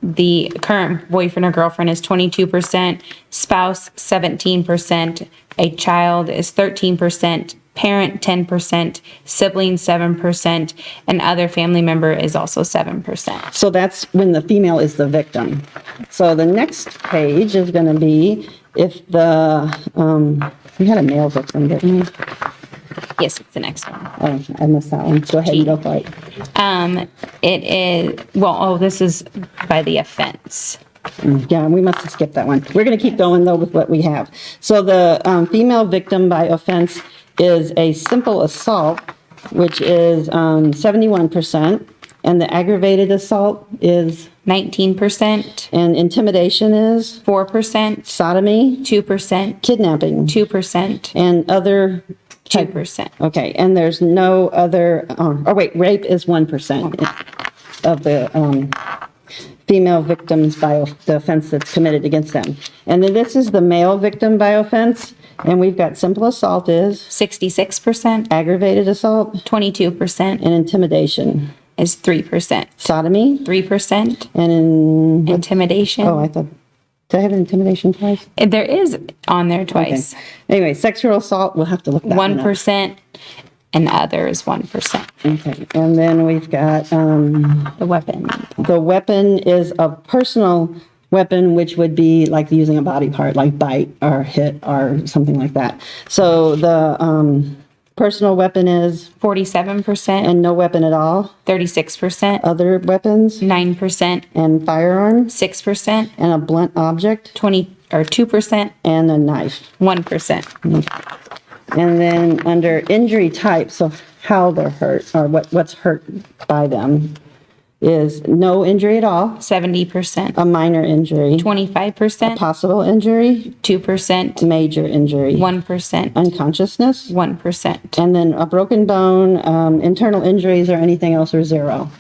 The current boyfriend or girlfriend is 22%. Spouse, 17%. A child is 13%. Parent, 10%. Sibling, 7%. And other family member is also 7%. So that's when the female is the victim. So the next page is going to be if the We had a male victim, didn't we? Yes, it's the next one. Oh, I missed that one. Go ahead and go for it. It is, well, oh, this is by the offense. Yeah, we must have skipped that one. We're going to keep going though with what we have. So the female victim by offense is a simple assault, which is 71%, and the aggravated assault is, 19%, and intimidation is, 4%, sodomy, 2%, kidnapping, 2%, and other. 2%. Okay, and there's no other, oh wait, rape is 1% of the female victims by the offense that's committed against them. And then this is the male victim by offense, and we've got simple assault is, 66%, aggravated assault, 22% and intimidation. is 3%, Sodomy, 3% and in, intimidation. oh, I thought, did I have intimidation twice? There is on there Okay. twice. Anyway, sexual assault, we'll have to look that one up. 1% and other is 1%. Okay, and then we've got, The weapon. the weapon is a personal weapon, which would be like using a body part, like bite or hit or something like that. So the personal weapon is, 47%, and no weapon at all, 36%, other weapons, 9%, and firearms, 6%, and a blunt object, 2%, and a knife. 1%. And then under injury type, so how they're hurt, or what's hurt by them, is no injury at all, 70%, a minor injury, 25%, possible injury, 2%, major injury, 1%, unconsciousness, 1%. and then a broken bone, internal injuries or anything else are 0.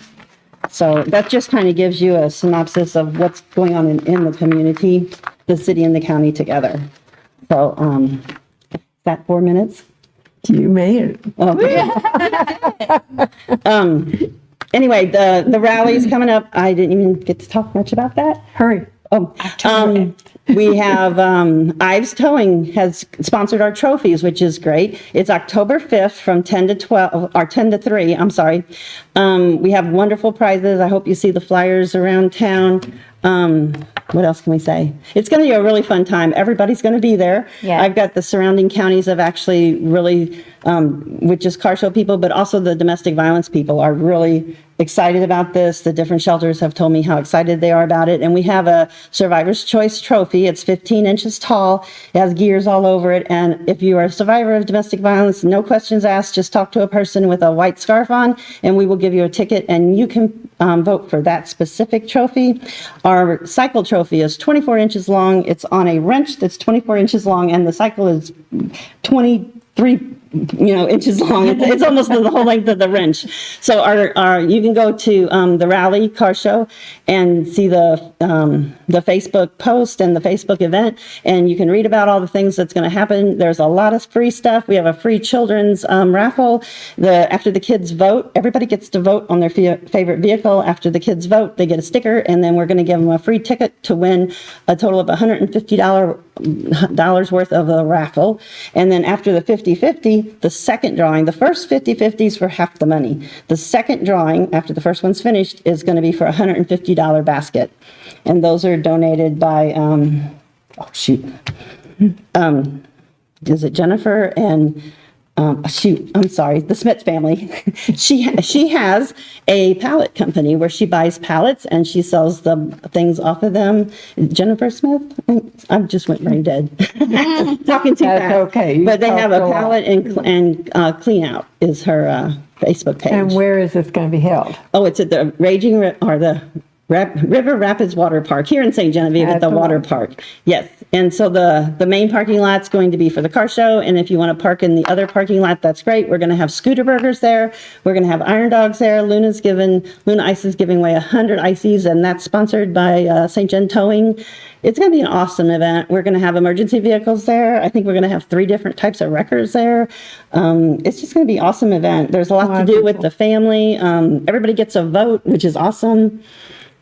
So that just kind of gives you a synopsis of what's going on in the community, the city and the county together. So, is that 4 minutes? You made it. Anyway, the rally's coming up. I didn't even get to talk much about that. Hurry. Oh, we have, Ives Towing has sponsored our trophies, which is great. It's October 5th from 10 to 12, or 10 to 3, I'm sorry. We have wonderful prizes. I hope you see the flyers around town. What else can we say? It's going to be a really fun time. Everybody's going to be there. Yeah. I've got the surrounding counties have actually really, with just car show people, but also the domestic violence people are really excited about this. The different shelters have told me how excited they are about it. And we have a Survivor's Choice trophy. It's 15 inches tall. It has gears all over it. And if you are a survivor of domestic violence, no questions asked, just talk to a person with a white scarf on, and we will give you a ticket, and you can vote for that specific trophy. Our cycle trophy is 24 inches long. It's on a wrench that's 24 inches long, and the cycle is 23 inches long. It's almost the whole length of the wrench. So you can go to the rally car show and see the Facebook post and the Facebook event, and you can read about all the things that's going to happen. There's a lot of free stuff. We have a free children's raffle. After the kids vote, everybody gets to vote on their favorite vehicle. After the kids vote, they get a sticker, and then we're going to give them a free ticket to win a total of $150 worth of the raffle. And then after the 50-50, the second drawing, the first 50-50s for half the money. The second drawing, after the first one's finished, is going to be for a $150 basket. And those are donated by, is it Jennifer and, I'm sorry, the Smith family. She has a pallet company where she buys pallets and she sells the things off of them. Jennifer Smith? I just went brain dead. Talking too That's fast. okay. You But they have a talked a lot. pallet and clean out is her Facebook page. And where is this going to be held? Oh, it's at the River Rapids Water Park here in St. Genevieve at At the the water water. park. Yes. And so the main parking lot's going to be for the car show. And if you want to park in the other parking lot, that's great. We're going to have scooter burgers there. We're going to have Iron Dogs there. Luna Ice is giving away 100 ices, and that's sponsored by St. Gen Towing. It's going to be an awesome event. We're going to have emergency vehicles there. I think we're going to have 3 different types of wreckers there. It's just going to be an awesome event. There's a lot to do with Wonderful. the family. Everybody gets a vote, which is awesome.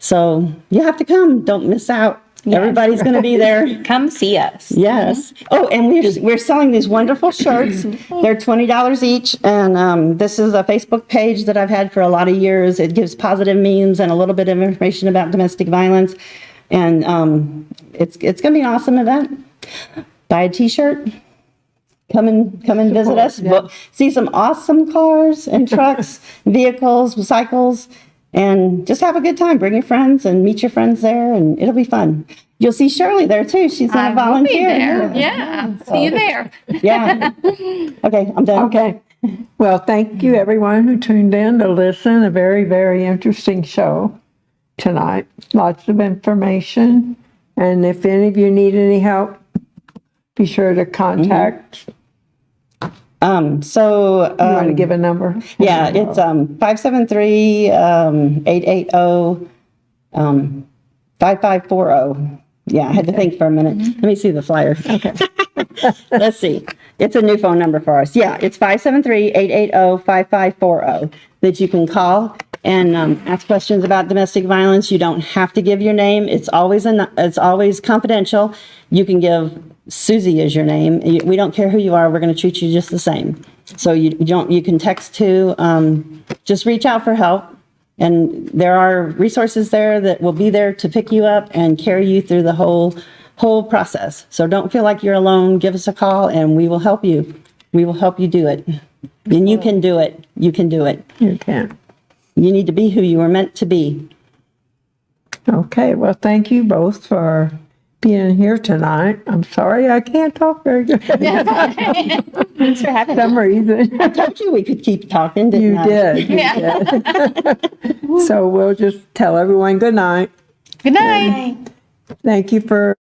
So you have to come. Don't miss out. Everybody's going to be there. Come see us. Yes. Oh, and we're selling these wonderful shirts. They're $20 each, and this is a Facebook page that I've had for a lot of years. It gives positive memes and a little bit of information about domestic violence, and it's going to be an awesome event. Buy a T-shirt. come and visit us. We'll see some awesome cars and trucks, vehicles, cycles, and just have a good time. Bring your friends and meet your friends there, and it'll be fun. You'll see Shirley there too. She's going to I will be volunteer. there. Yeah. See you there. Yeah. Okay, I'm done. Okay. Well, thank you everyone who tuned in to listen. A very, very interesting show tonight. Lots of information. And if any of you need any help, be sure to contact. So, You want to give a number? yeah, it's 573-880 5540. Yeah, I had to think for a minute. Let me see the flyer. Okay. Let's see. It's a new phone number for us. Yeah, it's 573-880-5540 that you can call and ask questions about domestic violence. You don't have to give your name. It's always confidential. You can give Susie as your name. We don't care who you are. We're going to treat you just the same. So you can text to, just reach out for help. And there are resources there that will be there to pick you up and carry you through the whole process. So don't feel like you're alone. Give us a call and we will help you. We will help you do it. And you can do it. You can do it. You can. You need to be who you were meant to be. Okay. Well, thank you both for being here tonight. I'm sorry I can't talk very good for some reason. I told you we could keep talking, didn't You I? did. Yeah. So we'll just tell everyone good night. Good night. Thank you for